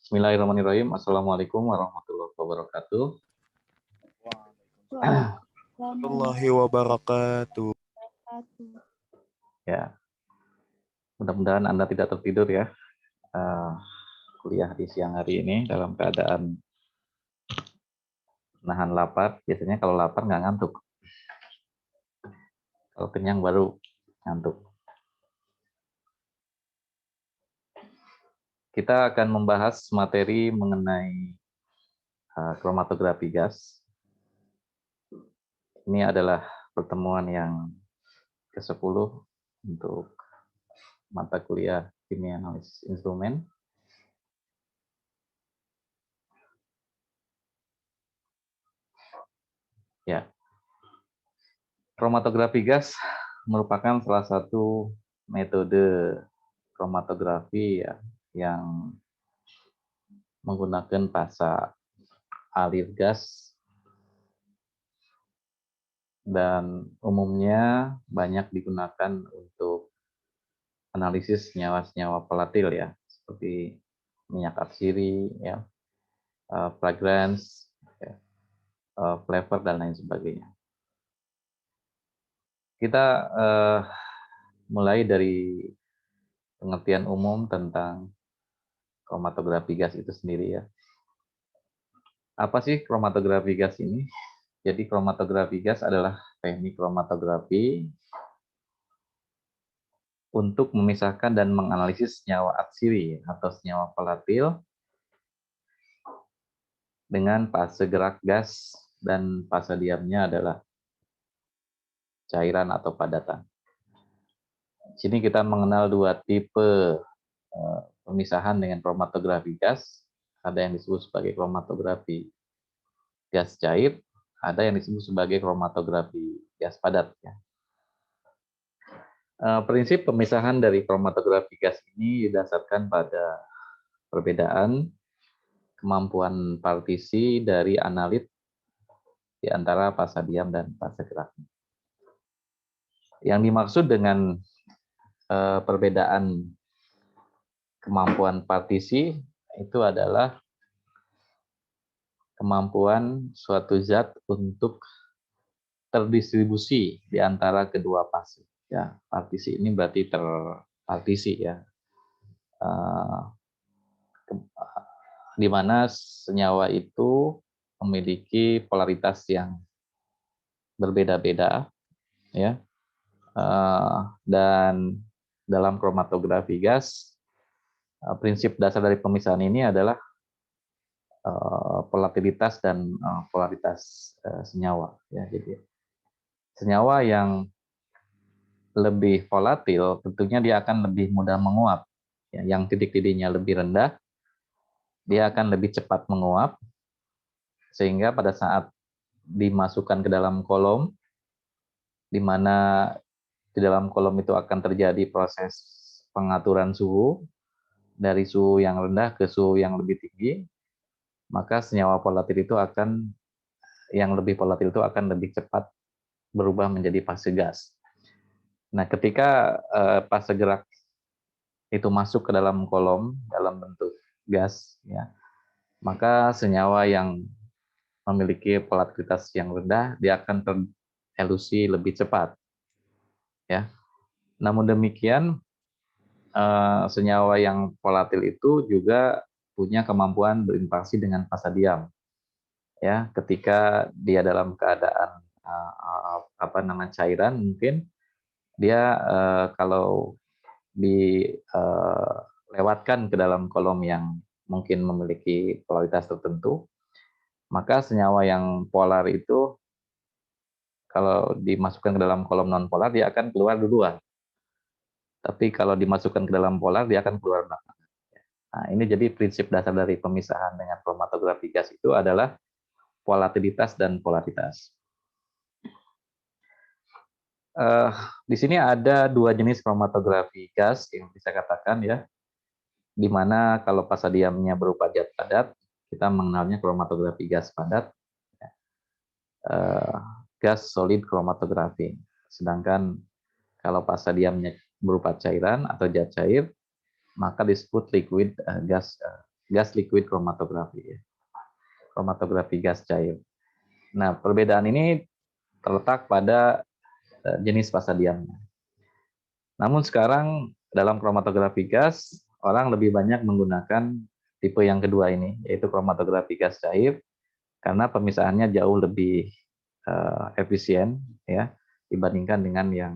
Bismillahirrahmanirrahim. Assalamualaikum warahmatullahi wabarakatuh. Warahmatullahi wabarakatuh. Ya, mudah-mudahan Anda tidak tertidur ya. Kuliah di siang hari ini dalam keadaan nahan lapar. Biasanya kalau lapar nggak ngantuk. Kalau kenyang baru ngantuk. Kita akan membahas materi mengenai kromatografi gas. Ini adalah pertemuan yang ke-10 untuk mata kuliah kimia analisis instrumen. Ya, kromatografi gas merupakan salah satu metode kromatografi ya, yang menggunakan fasa alir gas dan umumnya banyak digunakan untuk analisis senyawa-senyawa volatil ya, seperti minyak atsiri, ya, fragrance, ya, flavor dan lain sebagainya. Kita mulai dari pengertian umum tentang kromatografi gas itu sendiri ya. Apa sih kromatografi gas ini? Jadi kromatografi gas adalah teknik kromatografi untuk memisahkan dan menganalisis senyawa atsiri atau senyawa volatil dengan fase gerak gas dan fase diamnya adalah cairan atau padatan. Di sini kita mengenal dua tipe pemisahan dengan kromatografi gas. Ada yang disebut sebagai kromatografi gas cair, ada yang disebut sebagai kromatografi gas padat. Ya. Prinsip pemisahan dari kromatografi gas ini didasarkan pada perbedaan kemampuan partisi dari analit di antara fase diam dan fase gerak. Yang dimaksud dengan perbedaan kemampuan partisi itu adalah kemampuan suatu zat untuk terdistribusi di antara kedua fase. Ya, partisi ini berarti terpartisi ya, di mana senyawa itu memiliki polaritas yang berbeda-beda, ya, dan dalam kromatografi gas, prinsip dasar dari pemisahan ini adalah volatilitas dan polaritas senyawa. Ya, jadi senyawa yang lebih volatil tentunya dia akan lebih mudah menguap. Ya, yang titik-titiknya lebih rendah, dia akan lebih cepat menguap, sehingga pada saat dimasukkan ke dalam kolom, di mana di dalam kolom itu akan terjadi proses pengaturan suhu dari suhu yang rendah ke suhu yang lebih tinggi, maka senyawa volatil itu akan yang lebih volatil itu akan lebih cepat berubah menjadi fase gas. Nah, ketika fase gerak itu masuk ke dalam kolom dalam bentuk gas, ya, maka senyawa yang memiliki volatilitas yang rendah dia akan terelusi lebih cepat. Ya, namun demikian senyawa yang volatil itu juga punya kemampuan berinteraksi dengan fase diam. Ya, ketika dia dalam keadaan cairan, mungkin dia kalau dilewatkan ke dalam kolom yang mungkin memiliki polaritas tertentu, maka senyawa yang polar itu kalau dimasukkan ke dalam kolom non polar dia akan keluar duluan. Tapi kalau dimasukkan ke dalam polar dia akan keluar belakangan. Nah, ini jadi prinsip dasar dari pemisahan dengan kromatografi gas itu adalah volatilitas dan polaritas. Di sini ada dua jenis kromatografi gas yang bisa katakan ya, di mana kalau fase diamnya berupa zat padat, kita mengenalnya kromatografi gas padat, gas solid kromatografi. Sedangkan kalau fase diamnya berupa cairan atau zat cair, maka disebut liquid gas gas liquid chromatografi ya. Chromatografi gas cair. Nah, perbedaan ini terletak pada jenis fasa diamnya. Namun sekarang dalam chromatografi gas, orang lebih banyak menggunakan tipe yang kedua ini, yaitu chromatografi gas cair, karena pemisahannya jauh lebih efisien ya dibandingkan dengan yang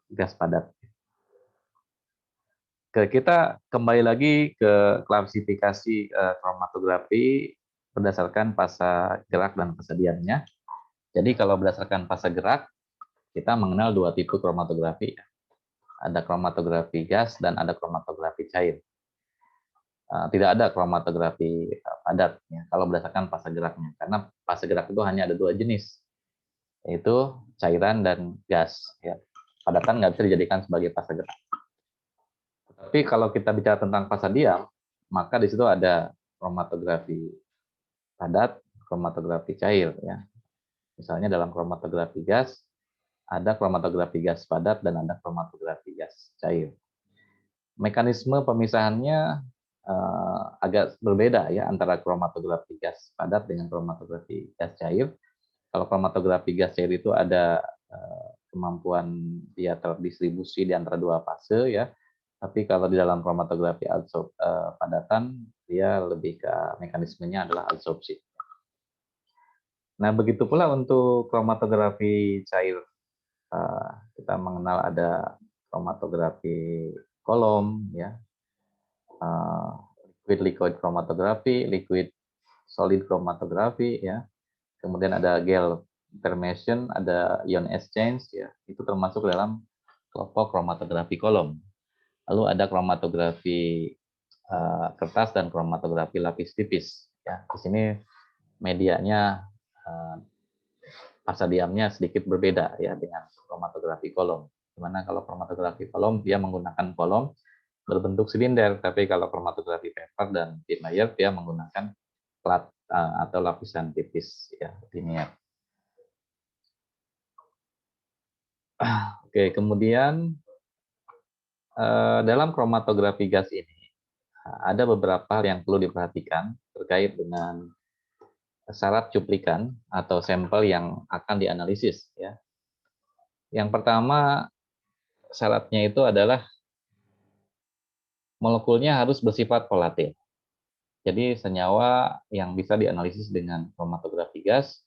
gas padat. Kita kembali lagi ke klasifikasi chromatografi berdasarkan fasa gerak dan fasa diamnya. Jadi kalau berdasarkan fasa gerak, kita mengenal dua tipe chromatografi. Ada chromatografi gas dan ada chromatografi cair. Tidak ada chromatografi padat ya, kalau berdasarkan fasa geraknya. Karena fasa gerak itu hanya ada dua jenis, yaitu cairan dan gas. Ya. Padatan nggak bisa dijadikan sebagai fasa gerak. Tapi kalau kita bicara tentang fasa diam, maka di situ ada chromatografi padat, chromatografi cair. Ya. Misalnya dalam chromatografi gas, ada chromatografi gas padat dan ada chromatografi gas cair. Mekanisme pemisahannya agak berbeda ya antara chromatografi gas padat dengan chromatografi gas cair. Kalau chromatografi gas cair itu ada kemampuan dia terdistribusi di antara dua fase ya. Tapi kalau di dalam chromatografi padatan, dia lebih ke mekanismenya adalah adsorpsi. Nah, begitu pula untuk chromatografi cair. Kita mengenal ada chromatografi kolom, ya, liquid chromatografi, liquid solid chromatografi, ya. Kemudian ada gel permeation, ada ion exchange, ya. Itu termasuk dalam kelompok chromatografi kolom. Lalu ada chromatografi kertas dan chromatografi lapis tipis. Ya, di sini medianya fasa diamnya sedikit berbeda ya dengan chromatografi kolom. Dimana kalau chromatografi kolom dia menggunakan kolom berbentuk silinder, tapi kalau chromatografi paper dan thin layer dia menggunakan plat atau lapisan tipis ya linear. Oke, kemudian dalam chromatografi gas ini ada beberapa hal yang perlu diperhatikan terkait dengan syarat cuplikan atau sampel yang akan dianalisis ya. Yang pertama syaratnya itu adalah molekulnya harus bersifat volatil. Jadi senyawa yang bisa dianalisis dengan chromatografi gas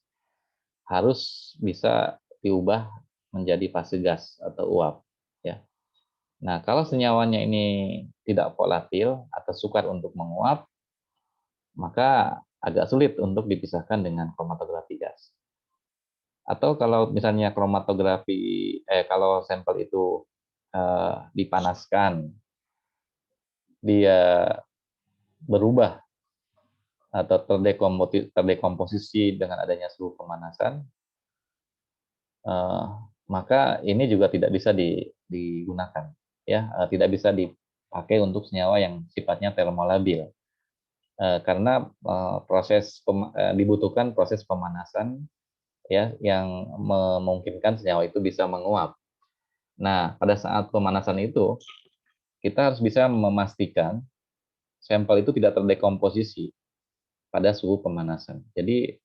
harus bisa diubah menjadi fase gas atau uap ya. Nah, kalau senyawanya ini tidak volatil atau sukar untuk menguap, maka agak sulit untuk dipisahkan dengan chromatografi gas. Atau kalau misalnya kalau sampel itu dipanaskan, dia berubah atau terdekomposisi dengan adanya suhu pemanasan, maka ini juga tidak bisa digunakan, ya, tidak bisa dipakai untuk senyawa yang sifatnya termolabil, karena dibutuhkan proses pemanasan, ya, yang memungkinkan senyawa itu bisa menguap. Nah, pada saat pemanasan itu kita harus bisa memastikan sampel itu tidak terdekomposisi pada suhu pemanasan. Jadi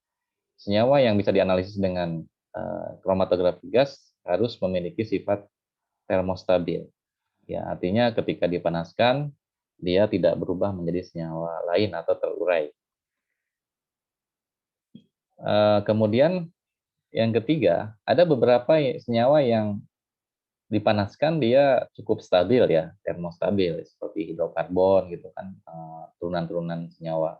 senyawa yang bisa dianalisis dengan chromatografi gas harus memiliki sifat termostabil. Ya, artinya ketika dipanaskan dia tidak berubah menjadi senyawa lain atau terurai. Kemudian yang ketiga, ada beberapa senyawa yang dipanaskan dia cukup stabil ya, termostabil seperti hidrokarbon gitu kan, turunan-turunan senyawa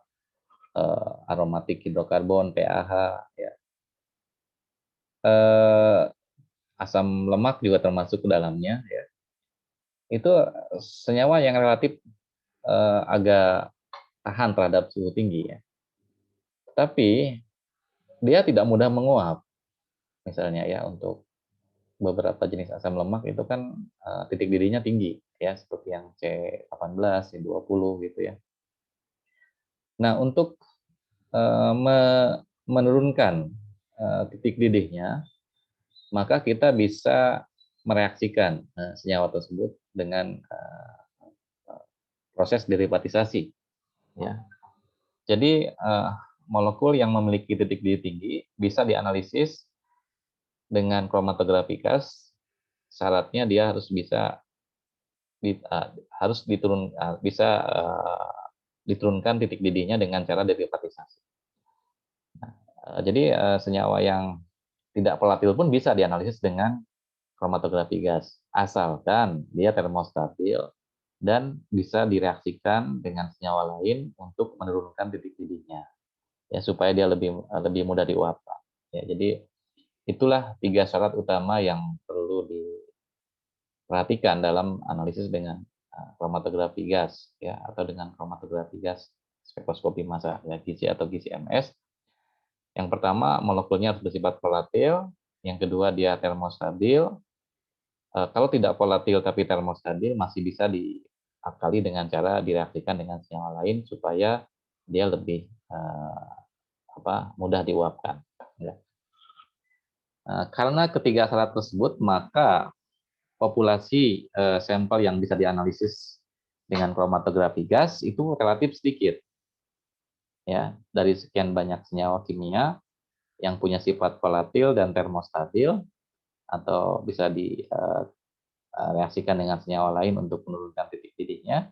aromatik hidrokarbon, PAH ya. Asam lemak juga termasuk ke dalamnya ya. Itu senyawa yang relatif agak tahan terhadap suhu tinggi ya. Tapi dia tidak mudah menguap. Misalnya ya untuk beberapa jenis asam lemak itu kan titik didihnya tinggi ya, seperti yang C18, C20 gitu ya. Nah, untuk menurunkan titik didihnya, maka kita bisa mereaksikan senyawa tersebut dengan proses derivatisasi. Ya. Jadi molekul yang memiliki titik didih tinggi bisa dianalisis dengan kromatografi gas. Syaratnya dia harus bisa bisa diturunkan titik didihnya dengan cara derivatisasi. Jadi senyawa yang tidak volatil pun bisa dianalisis dengan kromatografi gas, asalkan dia termostabil dan bisa direaksikan dengan senyawa lain untuk menurunkan titik didihnya, ya supaya dia lebih mudah diuapkan. Ya, jadi itulah 3 syarat utama yang perlu diperhatikan dalam analisis dengan kromatografi gas, ya, atau dengan kromatografi gas spektroskopi massa, ya, GC atau GC-MS. Yang pertama, molekulnya harus bersifat volatil. Yang kedua, dia termostabil. Kalau tidak volatil tapi termostabil, masih bisa diakali dengan cara direaksikan dengan senyawa lain supaya dia lebih mudah diuapkan. Ya. Karena ketiga syarat tersebut, maka populasi sampel yang bisa dianalisis dengan kromatografi gas itu relatif sedikit. Ya, dari sekian banyak senyawa kimia yang punya sifat volatil dan termostabil atau bisa direaksikan dengan senyawa lain untuk menurunkan titik didihnya,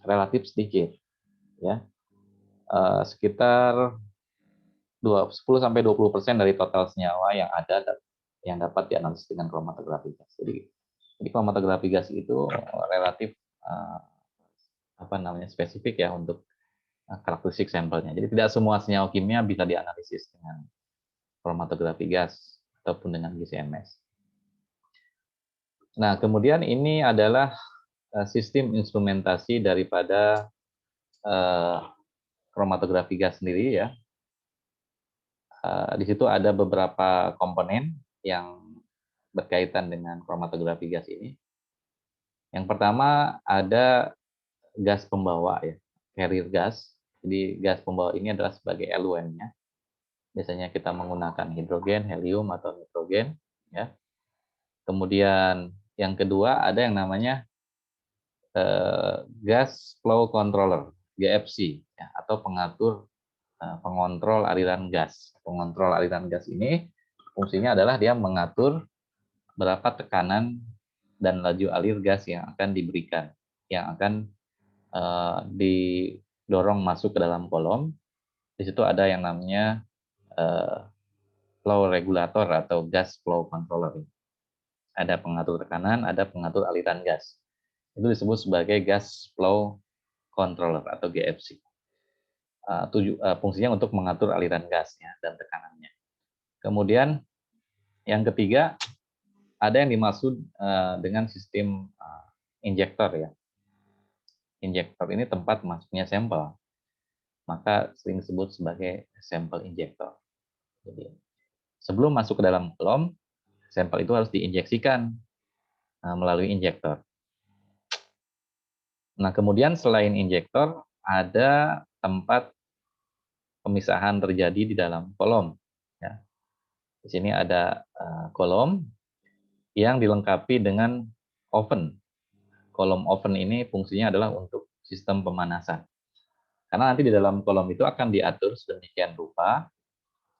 relatif sedikit, ya, sekitar 10-20% dari total senyawa yang ada yang dapat dianalisis dengan kromatografi gas. Jadi kromatografi gas itu relatif spesifik ya untuk karakteristik sampelnya. Jadi tidak semua senyawa kimia bisa dianalisis dengan kromatografi gas ataupun dengan GC-MS. Nah, kemudian ini adalah sistem instrumentasi daripada kromatografi gas sendiri, ya. Di situ ada beberapa komponen yang berkaitan dengan kromatografi gas ini. Yang pertama ada gas pembawa, ya, carrier gas. Jadi gas pembawa ini adalah sebagai eluennya. Biasanya kita menggunakan hidrogen, helium atau nitrogen, ya. Kemudian yang kedua ada yang namanya gas flow controller, GFC, ya, atau pengontrol aliran gas. Pengontrol aliran gas ini fungsinya adalah dia mengatur berapa tekanan dan laju alir gas yang akan diberikan, yang akan didorong masuk ke dalam kolom. Di situ ada yang namanya flow regulator atau gas flow controller. Ada pengatur tekanan, ada pengatur aliran gas. Itu disebut sebagai gas flow controller atau GFC. Fungsinya untuk mengatur aliran gasnya dan tekanannya. Kemudian yang ketiga ada yang dimaksud dengan sistem injektor, ya. Injektor ini tempat masuknya sampel, maka sering disebut sebagai sampel injektor. Jadi sebelum masuk ke dalam kolom, sampel itu harus diinjeksikan melalui injektor. Nah, kemudian selain injektor, ada tempat pemisahan terjadi di dalam kolom. Ya. Di sini ada kolom yang dilengkapi dengan oven. Kolom oven ini fungsinya adalah untuk sistem pemanasan. Karena nanti di dalam kolom itu akan diatur sedemikian rupa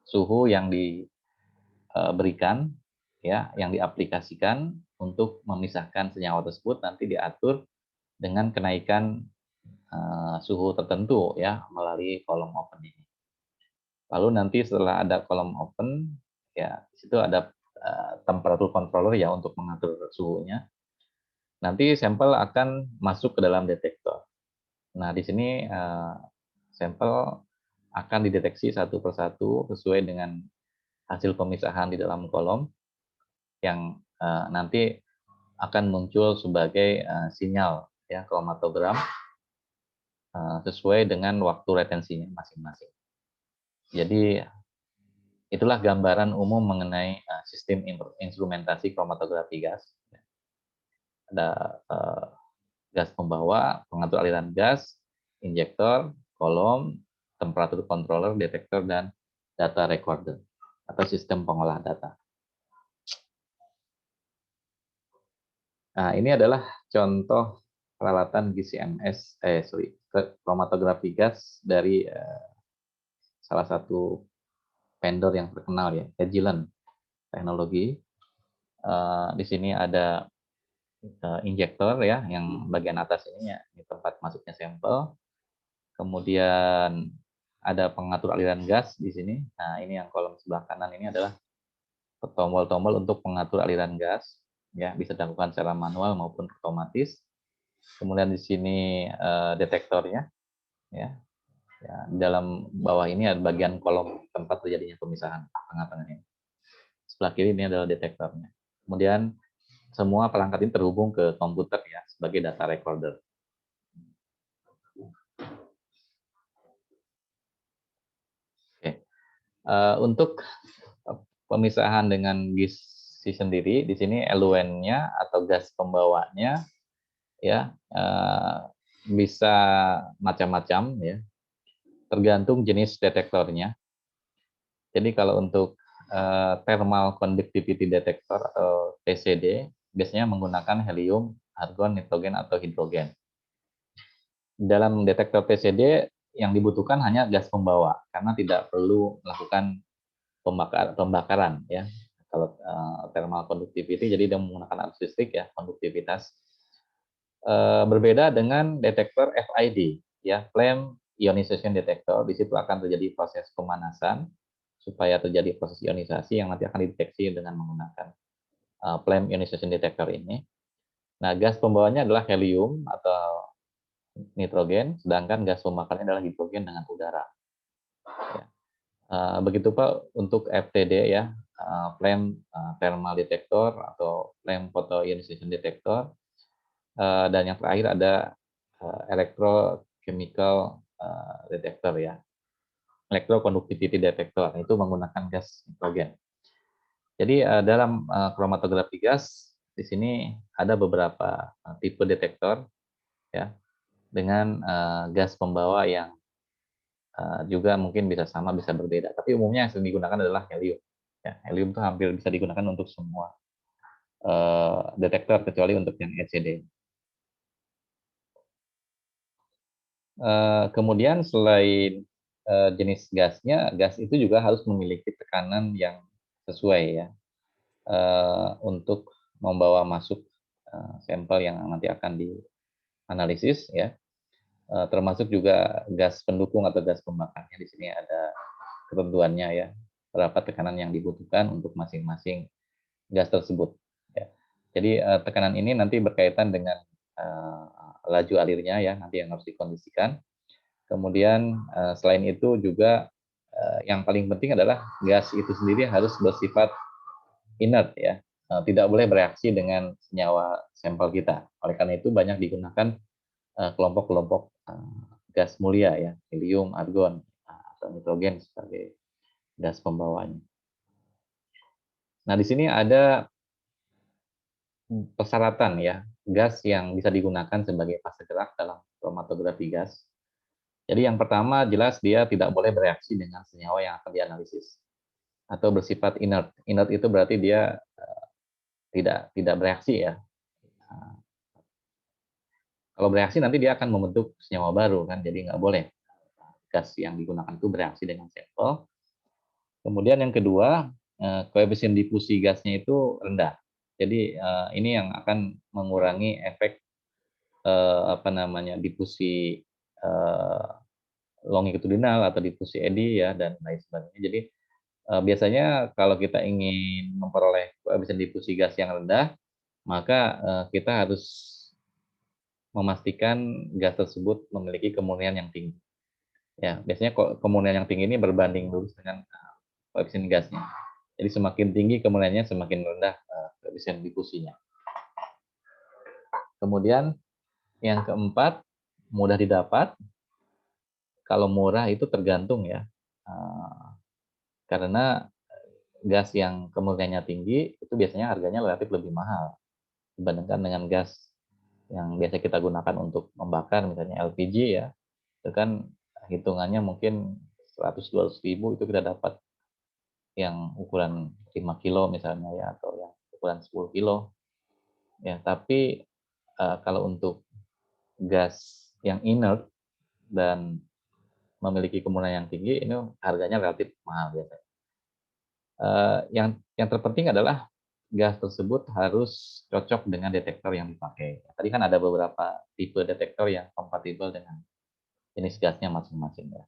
suhu yang diberikan, ya, yang diaplikasikan untuk memisahkan senyawa tersebut nanti diatur dengan kenaikan suhu tertentu, ya, melalui kolom oven ini. Lalu nanti setelah ada kolom oven, ya, di situ ada temperatur controller, ya, untuk mengatur suhunya. Nanti sampel akan masuk ke dalam detektor. Nah, di sini sampel akan dideteksi satu persatu sesuai dengan hasil pemisahan di dalam kolom yang nanti akan muncul sebagai sinyal, ya, kromatogram sesuai dengan waktu retensinya masing-masing. Jadi itulah gambaran umum mengenai sistem instrumentasi kromatografi gas. Ada gas pembawa, pengatur aliran gas, injektor, kolom, temperatur controller, detektor, dan data recorder atau sistem pengolah data. Nah, ini adalah contoh peralatan GCMS, kromatografi gas dari salah satu vendor yang terkenal ya, Agilent Teknologi. Di sini ada injektor ya, yang bagian atas ini ya, ini tempat masuknya sampel. Kemudian ada pengatur aliran gas di sini. Nah, ini yang kolom sebelah kanan ini adalah tombol-tombol untuk pengatur aliran gas, ya bisa dilakukan secara manual maupun otomatis. Kemudian di sini detektornya, ya. Ya, di dalam bawah ini ada bagian kolom tempat terjadinya pemisahan tengah-tengah ini. Sebelah kiri ini adalah detektornya. Kemudian semua perangkat ini terhubung ke komputer ya sebagai data recorder. Oke. Untuk pemisahan dengan gizi sendiri, di sini eluennya atau gas pembawanya ya bisa macam-macam ya, tergantung jenis detektornya. Jadi kalau untuk thermal conductivity detector atau TCD biasanya menggunakan helium, argon, nitrogen atau hidrogen. Dalam detektor TCD yang dibutuhkan hanya gas pembawa karena tidak perlu melakukan pembakaran ya. Kalau thermal conductivity jadi dia menggunakan arus listrik ya, konduktivitas. Berbeda dengan detektor FID ya, flame ionization detector. Di situ akan terjadi proses pemanasan supaya terjadi proses ionisasi yang nanti akan dideteksi dengan menggunakan flame ionization detector ini. Nah, gas pembawanya adalah helium atau nitrogen, sedangkan gas pembakarnya adalah hidrogen dengan udara. Ya. Begitu Pak untuk FTD ya, flame thermal detector atau flame photoionization detector. Dan yang terakhir ada electrochemical detector ya, electroconductivity detector, itu menggunakan gas nitrogen. Jadi dalam kromatografi gas di sini ada beberapa tipe detektor ya, dengan gas pembawa yang juga mungkin bisa sama bisa berbeda. Tapi umumnya yang sering digunakan adalah helium. Ya, helium itu hampir bisa digunakan untuk semua detektor kecuali untuk yang ECD. Kemudian selain jenis gasnya, gas itu juga harus memiliki tekanan yang sesuai ya untuk membawa masuk sampel yang nanti akan dianalisis ya. Termasuk juga gas pendukung atau gas pembakarnya. Di sini ada ketentuannya ya, berapa tekanan yang dibutuhkan untuk masing-masing gas tersebut. Ya. Jadi tekanan ini nanti berkaitan dengan laju alirnya ya, nanti yang harus dikondisikan. Kemudian selain itu juga yang paling penting adalah gas itu sendiri harus bersifat inert ya, tidak boleh bereaksi dengan senyawa sampel kita. Oleh karena itu banyak digunakan kelompok-kelompok gas mulia ya, helium, argon, atau nitrogen sebagai gas pembawanya. Nah, di sini ada persyaratan ya, gas yang bisa digunakan sebagai fase gerak dalam kromatografi gas. Jadi yang pertama jelas dia tidak boleh bereaksi dengan senyawa yang akan dianalisis atau bersifat inert. Inert itu berarti dia tidak bereaksi ya. Kalau bereaksi nanti dia akan membentuk senyawa baru kan, jadi nggak boleh gas yang digunakan itu bereaksi dengan sampel. Kemudian yang kedua, koefisien difusi gasnya itu rendah. Jadi ini yang akan mengurangi efek difusi longitudinal atau difusi eddy ya dan lain sebagainya. Jadi biasanya kalau kita ingin memperoleh koefisien difusi gas yang rendah, maka kita harus memastikan gas tersebut memiliki kemurnian yang tinggi. Ya, biasanya kemurnian yang tinggi ini berbanding lurus dengan koefisien gasnya. Jadi semakin tinggi kemurniannya, semakin rendah koefisien difusinya. Kemudian yang keempat, mudah didapat. Kalau murah itu tergantung ya, karena gas yang kemurniannya tinggi itu biasanya harganya relatif lebih mahal dibandingkan dengan gas yang biasa kita gunakan untuk membakar, misalnya LPG ya, itu kan hitungannya mungkin 100-200 ribu itu kita dapat yang ukuran 5 kilo misalnya ya, atau yang ukuran 10 kilo ya. Tapi kalau untuk gas yang inert dan memiliki kemurnian yang tinggi, ini harganya relatif mahal biasanya. Yang terpenting adalah gas tersebut harus cocok dengan detektor yang dipakai. Tadi kan ada beberapa tipe detektor yang kompatibel dengan jenis gasnya masing-masing ya.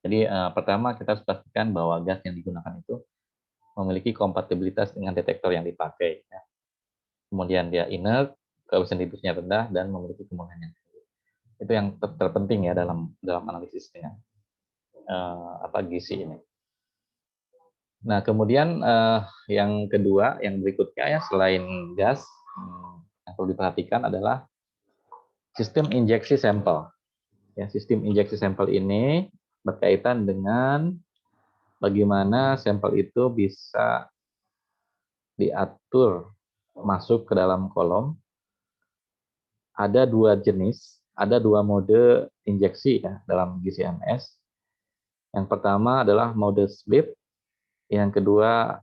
Jadi pertama kita harus pastikan bahwa gas yang digunakan itu memiliki kompatibilitas dengan detektor yang dipakai. Ya. Kemudian dia inert, kesensitivitinya rendah, dan memiliki kemurnian yang tinggi. Itu yang terpenting ya dalam analisis dengan gizi ini. Nah, kemudian yang kedua, yang berikutnya ya selain gas, yang perlu diperhatikan adalah sistem injeksi sampel. Ya, sistem injeksi sampel ini berkaitan dengan bagaimana sampel itu bisa diatur masuk ke dalam kolom. Ada dua jenis, ada dua mode injeksi ya dalam GCMS. Yang pertama adalah mode split, yang kedua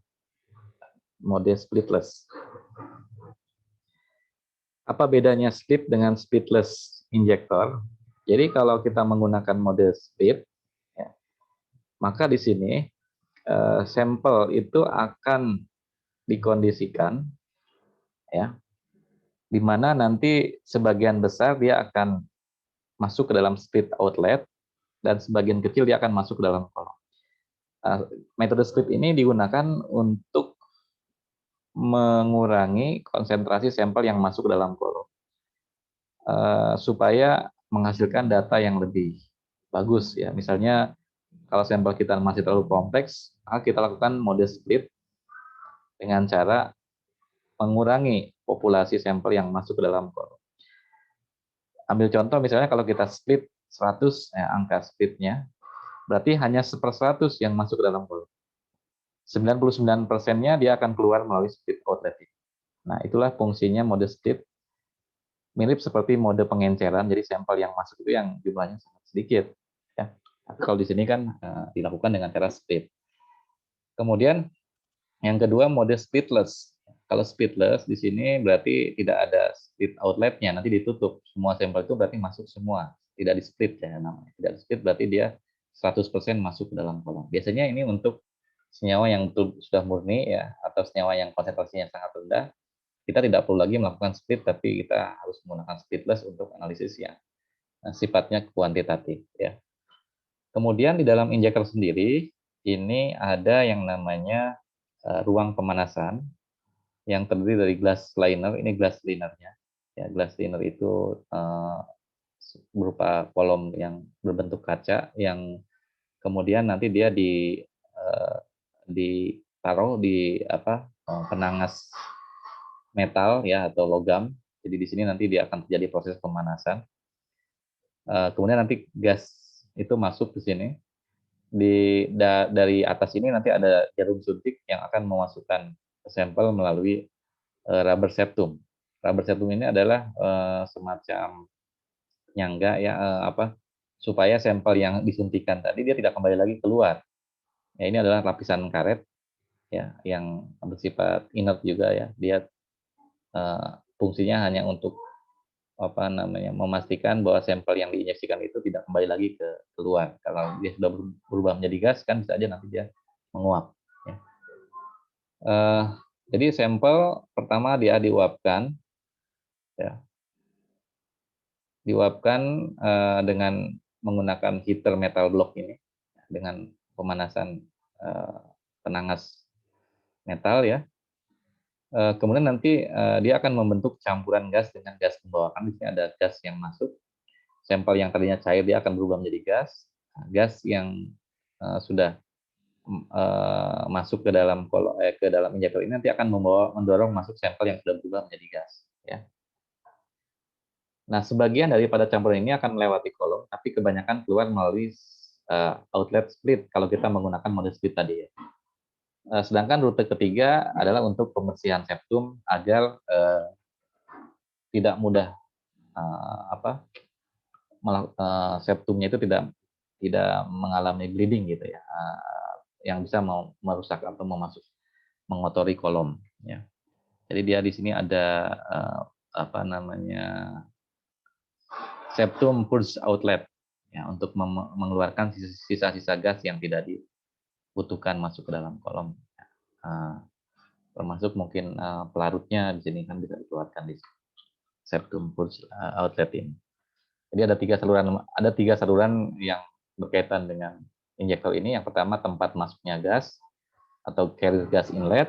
mode splitless. Apa bedanya split dengan splitless injektor? Jadi kalau kita menggunakan mode split, ya, maka di sini sampel itu akan dikondisikan, ya, di mana nanti sebagian besar dia akan masuk ke dalam split outlet dan sebagian kecil dia akan masuk ke dalam kolom. Metode split ini digunakan untuk mengurangi konsentrasi sampel yang masuk ke dalam kolom supaya menghasilkan data yang lebih bagus ya. Misalnya kalau sampel kita masih terlalu kompleks, maka kita lakukan mode split dengan cara mengurangi populasi sampel yang masuk ke dalam kolom. Ambil contoh misalnya kalau kita split 100 angka splitnya, berarti hanya 1/100 yang masuk ke dalam kolom. 99%-nya dia akan keluar melalui split outlet. Nah, itulah fungsinya mode split. Mirip seperti mode pengenceran, jadi sampel yang masuk itu yang jumlahnya sangat sedikit. Ya. Tapi kalau di sini kan dilakukan dengan cara split. Kemudian yang kedua mode splitless. Kalau splitless di sini berarti tidak ada split outletnya, nanti ditutup. Semua sampel itu berarti masuk semua, tidak di split ya namanya. Tidak di split berarti dia 100% masuk ke dalam kolom. Biasanya ini untuk senyawa yang betul sudah murni ya, atau senyawa yang konsentrasinya sangat rendah, kita tidak perlu lagi melakukan split, tapi kita harus menggunakan splitless untuk analisis yang sifatnya kuantitatif ya. Kemudian di dalam injektor sendiri ini ada yang namanya ruang pemanasan yang terdiri dari glass liner. Ini glass linernya ya. Glass liner itu berupa kolom yang berbentuk kaca yang kemudian nanti dia ditaruh di penangas metal ya atau logam. Jadi di sini nanti dia akan terjadi proses pemanasan. Kemudian nanti gas itu masuk ke sini. Dari atas ini nanti ada jarum suntik yang akan memasukkan sampel melalui rubber septum. Rubber septum ini adalah semacam nyangga ya supaya sampel yang disuntikan tadi dia tidak kembali lagi keluar. Ya, ini adalah lapisan karet ya yang bersifat inert juga ya. Dia fungsinya hanya untuk memastikan bahwa sampel yang diinjeksikan itu tidak kembali lagi keluar. Kalau dia sudah berubah menjadi gas kan bisa aja nanti dia menguap. Ya. Jadi sampel pertama dia diuapkan, ya, diuapkan dengan menggunakan heater metal block ini dengan pemanasan penangas metal ya. Kemudian nanti dia akan membentuk campuran gas dengan gas pembawa. Kan di sini ada gas yang masuk, sampel yang tadinya cair dia akan berubah menjadi gas. Gas yang sudah masuk ke dalam injektor ini nanti akan mendorong masuk sampel yang sudah berubah menjadi gas. Ya. Nah, sebagian daripada campuran ini akan melewati kolom, tapi kebanyakan keluar melalui outlet split kalau kita menggunakan mode split tadi ya. Sedangkan rute ketiga adalah untuk pembersihan septum agar tidak mudah septumnya itu tidak mengalami bleeding gitu ya, yang bisa merusak atau mengotori kolom. Ya. Jadi dia di sini ada septum purge outlet, ya, untuk mengeluarkan sisa-sisa gas yang tidak dibutuhkan masuk ke dalam kolom. Termasuk mungkin pelarutnya di sini kan bisa dikeluarkan di septum purge outlet ini. Jadi ada tiga saluran yang berkaitan dengan injektor ini. Yang pertama tempat masuknya gas atau carrier gas inlet,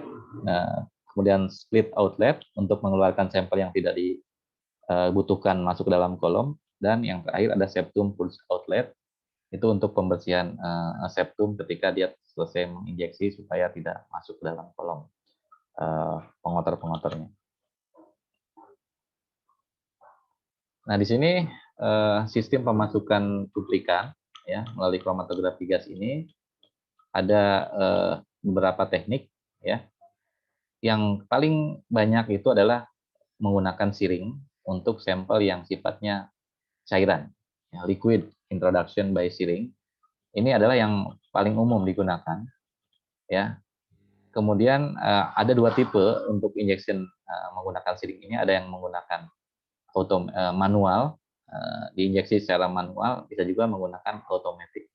kemudian split outlet untuk mengeluarkan sampel yang tidak dibutuhkan masuk ke dalam kolom, dan yang terakhir ada septum purge outlet, itu untuk pembersihan septum ketika dia selesai menginjeksi supaya tidak masuk ke dalam kolom pengotor-pengotornya. Nah, di sini sistem pemasukan cuplikan, ya, melalui kromatografi gas ini ada beberapa teknik, ya. Yang paling banyak itu adalah menggunakan siring untuk sampel yang sifatnya cairan, ya, liquid introduction by siring. Ini adalah yang paling umum digunakan, ya. Kemudian ada dua tipe untuk injection menggunakan siring ini. Ada yang menggunakan manual, diinjeksi secara manual, bisa juga menggunakan automatic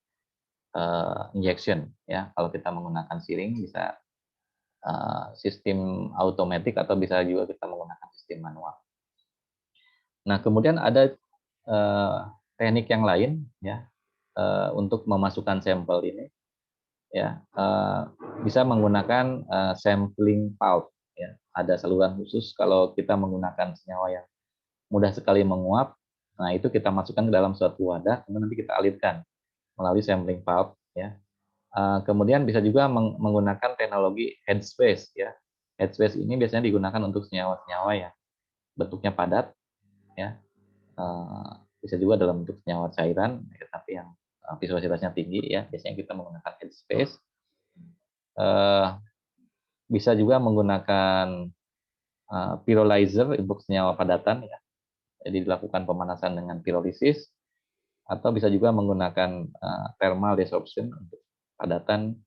injection, ya. Kalau kita menggunakan siring bisa sistem automatic atau bisa juga kita menggunakan sistem manual. Nah, kemudian ada teknik yang lain, ya, untuk memasukkan sampel ini, ya, bisa menggunakan sampling valve, ya. Ada saluran khusus kalau kita menggunakan senyawa yang mudah sekali menguap. Nah, itu kita masukkan ke dalam suatu wadah, kemudian nanti kita alirkan melalui sampling valve, ya. Kemudian bisa juga menggunakan teknologi headspace, ya. Headspace ini biasanya digunakan untuk senyawa-senyawa yang bentuknya padat, ya. Bisa juga dalam bentuk senyawa cairan, ya, tapi yang viskuositasnya tinggi, ya. Biasanya kita menggunakan headspace. Bisa juga menggunakan pyrolyzer untuk senyawa padatan, ya. Jadi dilakukan pemanasan dengan pirolisis, atau bisa juga menggunakan thermal desorption untuk padatan,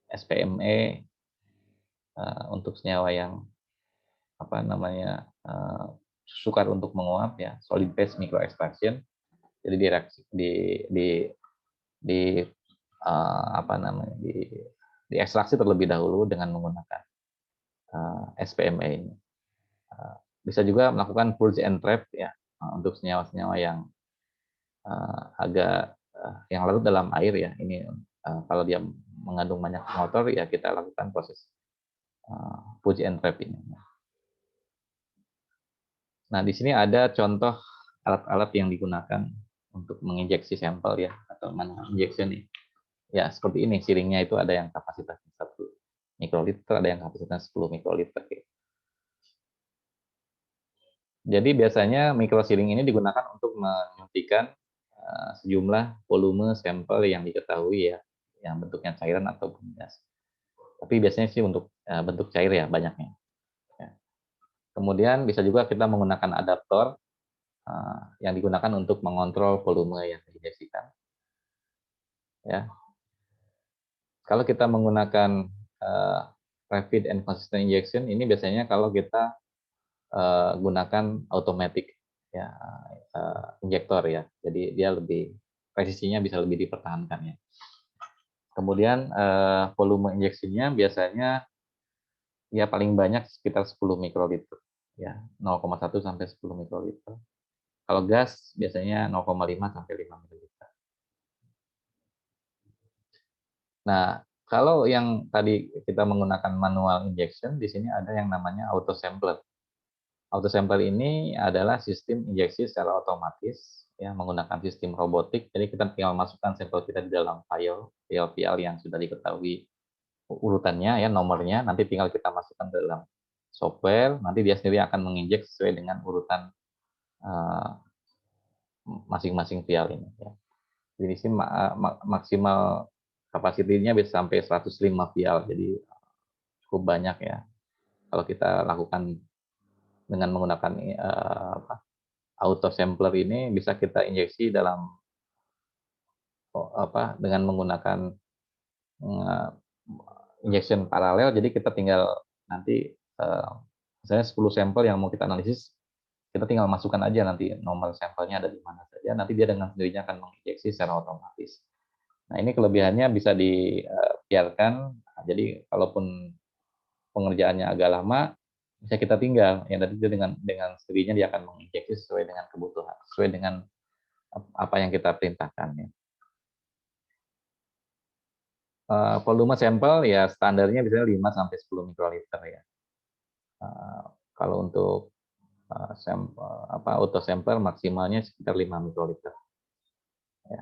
SPME untuk senyawa yang sukar untuk menguap, ya, solid phase microextraction. Jadi diekstraksi terlebih dahulu dengan menggunakan SPME ini. Bisa juga melakukan purge and trap, ya, untuk senyawa-senyawa yang agak yang larut dalam air, ya. Ini kalau dia mengandung banyak pengotor, ya kita lakukan proses purge and trap ini. Nah, di sini ada contoh alat-alat yang digunakan untuk menginjeksi sampel, ya, atau manual injection nih. Ya, seperti ini, siringnya itu ada yang kapasitasnya 1 mikroliter, ada yang kapasitasnya 10 mikroliter. Jadi biasanya mikrosiring ini digunakan untuk menyuntikkan sejumlah volume sampel yang diketahui, ya, yang bentuknya cairan ataupun gas. Tapi biasanya sih untuk bentuk cair, ya, banyaknya. Ya. Kemudian bisa juga kita menggunakan adaptor yang digunakan untuk mengontrol volume yang diinjeksikan. Ya. Kalau kita menggunakan rapid and consistent injection, ini biasanya kalau kita gunakan automatic, ya, injektor, ya. Jadi dia lebih presisinya bisa lebih dipertahankan, ya. Kemudian volume injeksinya biasanya, ya, paling banyak sekitar 10 mikroliter, ya, 0,1 sampai 10 mikroliter. Kalau gas biasanya 0,5 sampai 5 mililiter. Nah, kalau yang tadi kita menggunakan manual injection, di sini ada yang namanya auto sampler. Auto sampler ini adalah sistem injeksi secara otomatis, ya, menggunakan sistem robotik. Jadi kita tinggal masukkan sampel kita di dalam file yang sudah diketahui urutannya, ya, nomornya. Nanti tinggal kita masukkan ke dalam software. Nanti dia sendiri akan menginjek sesuai dengan urutan masing-masing file ini, ya. Jadi sini maksimal kapasitinya bisa sampai 105 file. Jadi cukup banyak, ya. Kalau kita lakukan dengan menggunakan auto sampler ini, bisa kita injeksi dalam dengan menggunakan injection paralel. Jadi kita tinggal nanti misalnya 10 sampel yang mau kita analisis, Kita tinggal masukkan aja nanti nomor sampelnya ada di mana saja, nanti dia dengan sendirinya akan menginjeksi secara otomatis. Nah, ini kelebihannya bisa dibiarkan, jadi kalaupun pengerjaannya agak lama, bisa kita tinggal, ya nanti dia dengan sendirinya dia akan menginjeksi sesuai dengan kebutuhan, sesuai dengan apa yang kita perintahkan. Ya. Volume sampel ya standarnya biasanya 5 sampai 10 mikroliter ya. Kalau untuk sampel auto sampler maksimalnya sekitar 5 mikroliter. Ya.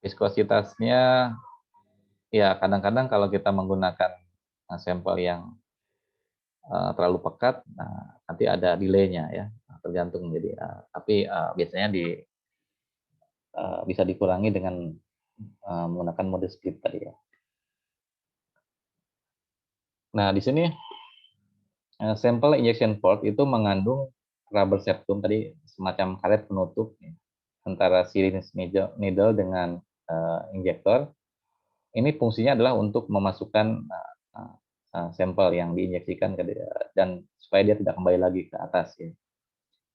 Viskositasnya ya kadang-kadang kalau kita menggunakan sampel yang terlalu pekat, nah, nanti ada delay-nya ya, tergantung. Jadi tapi biasanya bisa dikurangi dengan menggunakan mode split tadi ya. Nah, di sini sampel injection port itu mengandung rubber septum tadi, semacam karet penutup ya, antara syringe needle dengan injektor. Ini fungsinya adalah untuk memasukkan sampel yang diinjeksikan dan supaya dia tidak kembali lagi ke atas ya.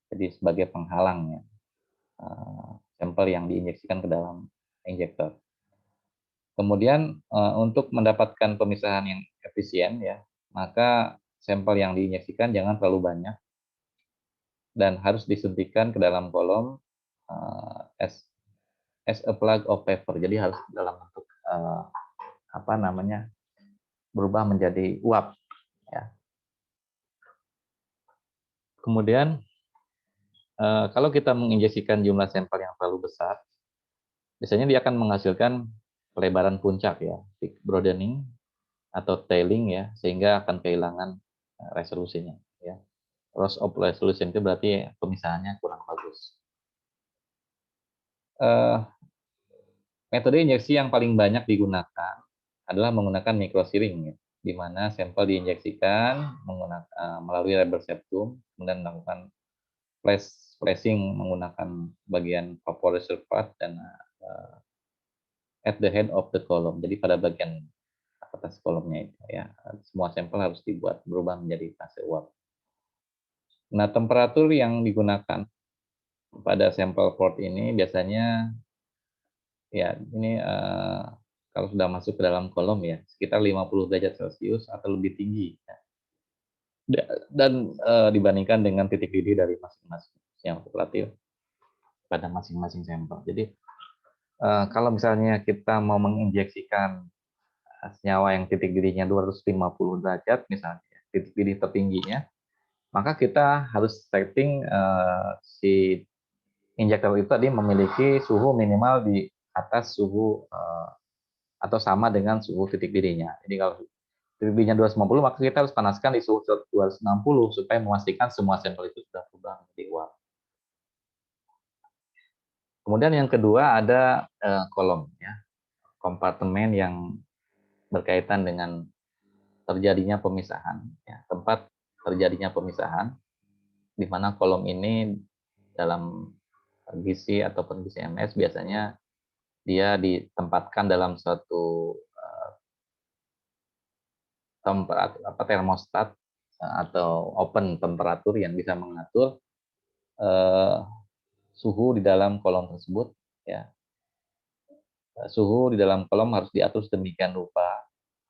Jadi sebagai penghalang ya, sampel yang diinjeksikan ke dalam injektor. Kemudian untuk mendapatkan pemisahan yang efisien ya, maka sampel yang diinjeksikan jangan terlalu banyak dan harus disuntikan ke dalam kolom as a plug of paper. Jadi harus dalam bentuk berubah menjadi uap ya. Kemudian kalau kita menginjeksikan jumlah sampel yang terlalu besar, biasanya dia akan menghasilkan pelebaran puncak ya, peak broadening atau tailing ya, sehingga akan kehilangan resolusinya ya. Loss of resolution itu berarti pemisahannya kurang bagus. Metode injeksi yang paling banyak digunakan adalah menggunakan microsyring ya, di mana sampel diinjeksikan melalui rubber septum, kemudian melakukan flashing menggunakan bagian vaporizer part dan at the head of the column. Jadi pada bagian atas kolomnya itu ya, semua sampel harus dibuat berubah menjadi fase uap. Nah, temperatur yang digunakan pada sampel port ini biasanya ya ini kalau sudah masuk ke dalam kolom ya sekitar 50 derajat Celcius atau lebih tinggi ya. Dan dibandingkan dengan titik didih dari masing-masing yang populatif pada masing-masing sampel. Jadi kalau misalnya kita mau menginjeksikan senyawa yang titik didihnya 250 derajat misalnya, titik didih tertingginya, maka kita harus setting si injektor itu tadi memiliki suhu minimal di atas suhu atau sama dengan suhu titik didihnya. Jadi kalau titik didihnya 250, maka kita harus panaskan di suhu 260 supaya memastikan semua sampel itu sudah berubah menjadi uap. Kemudian yang kedua ada kolom ya, kompartemen yang berkaitan dengan terjadinya pemisahan ya, tempat terjadinya pemisahan di mana kolom ini dalam GC ataupun GCMS biasanya dia ditempatkan dalam suatu termostat atau open temperatur yang bisa mengatur suhu di dalam kolom tersebut ya. Suhu di dalam kolom harus diatur sedemikian rupa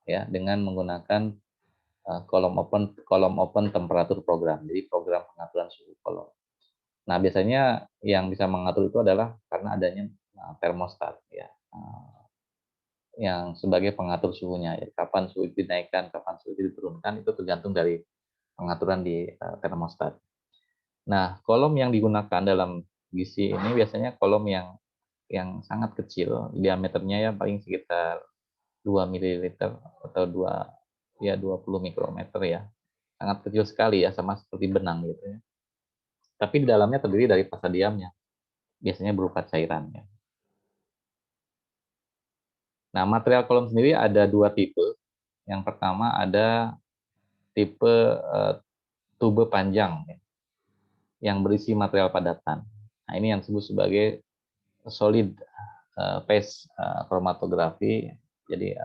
ya dengan menggunakan kolom open temperatur program. Jadi program pengaturan suhu kolom. Nah, biasanya yang bisa mengatur itu adalah karena adanya termostat ya. Yang sebagai pengatur suhunya ya. Kapan suhu dinaikkan, kapan suhu diturunkan itu tergantung dari pengaturan di termostat. Nah, kolom yang digunakan dalam GC ini biasanya kolom yang sangat kecil, diameternya ya paling sekitar 2 ml atau 20 mikrometer ya. Sangat kecil sekali ya, sama seperti benang gitu ya. Tapi di dalamnya terdiri dari pasta diamnya, biasanya berupa cairan ya. Nah, material kolom sendiri ada dua tipe. Yang pertama ada tipe tube panjang ya, yang berisi material padatan. Nah, ini yang disebut sebagai solid phase chromatografi. Jadi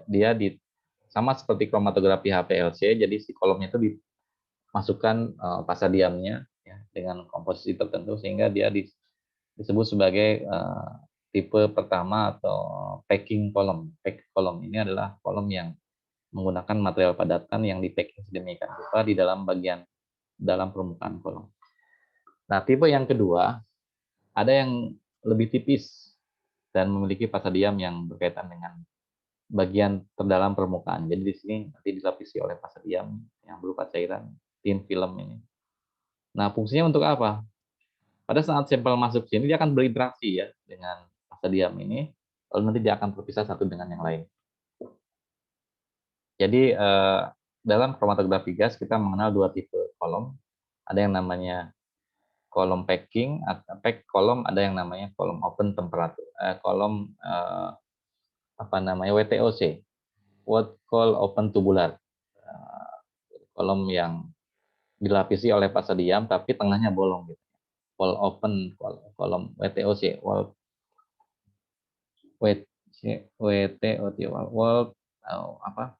dia sama seperti kromatografi HPLC, jadi si kolomnya itu masukkan fasa diamnya ya, dengan komposisi tertentu sehingga dia disebut sebagai tipe pertama atau packing column. Pack column ini adalah kolom yang menggunakan material padatan yang di-packing sedemikian rupa di dalam bagian dalam permukaan kolom. Nah, tipe yang kedua ada yang lebih tipis dan memiliki fasa diam yang berkaitan dengan bagian terdalam permukaan. Jadi di sini nanti dilapisi oleh fasa diam yang berupa cairan thin film ini. Nah, fungsinya untuk apa? Pada saat sampel masuk sini dia akan berinteraksi ya dengan fasa diam ini, lalu nanti dia akan terpisah satu dengan yang lain. Jadi dalam kromatografi gas kita mengenal dua tipe kolom. Ada yang namanya kolom packing, pack kolom, ada yang namanya kolom open temperatur, kolom apa namanya WTOC, wet cold open tubular, kolom yang dilapisi oleh fasa diam tapi tengahnya bolong gitu. Wall open, kolom WTOC, wall WTOC, wall apa?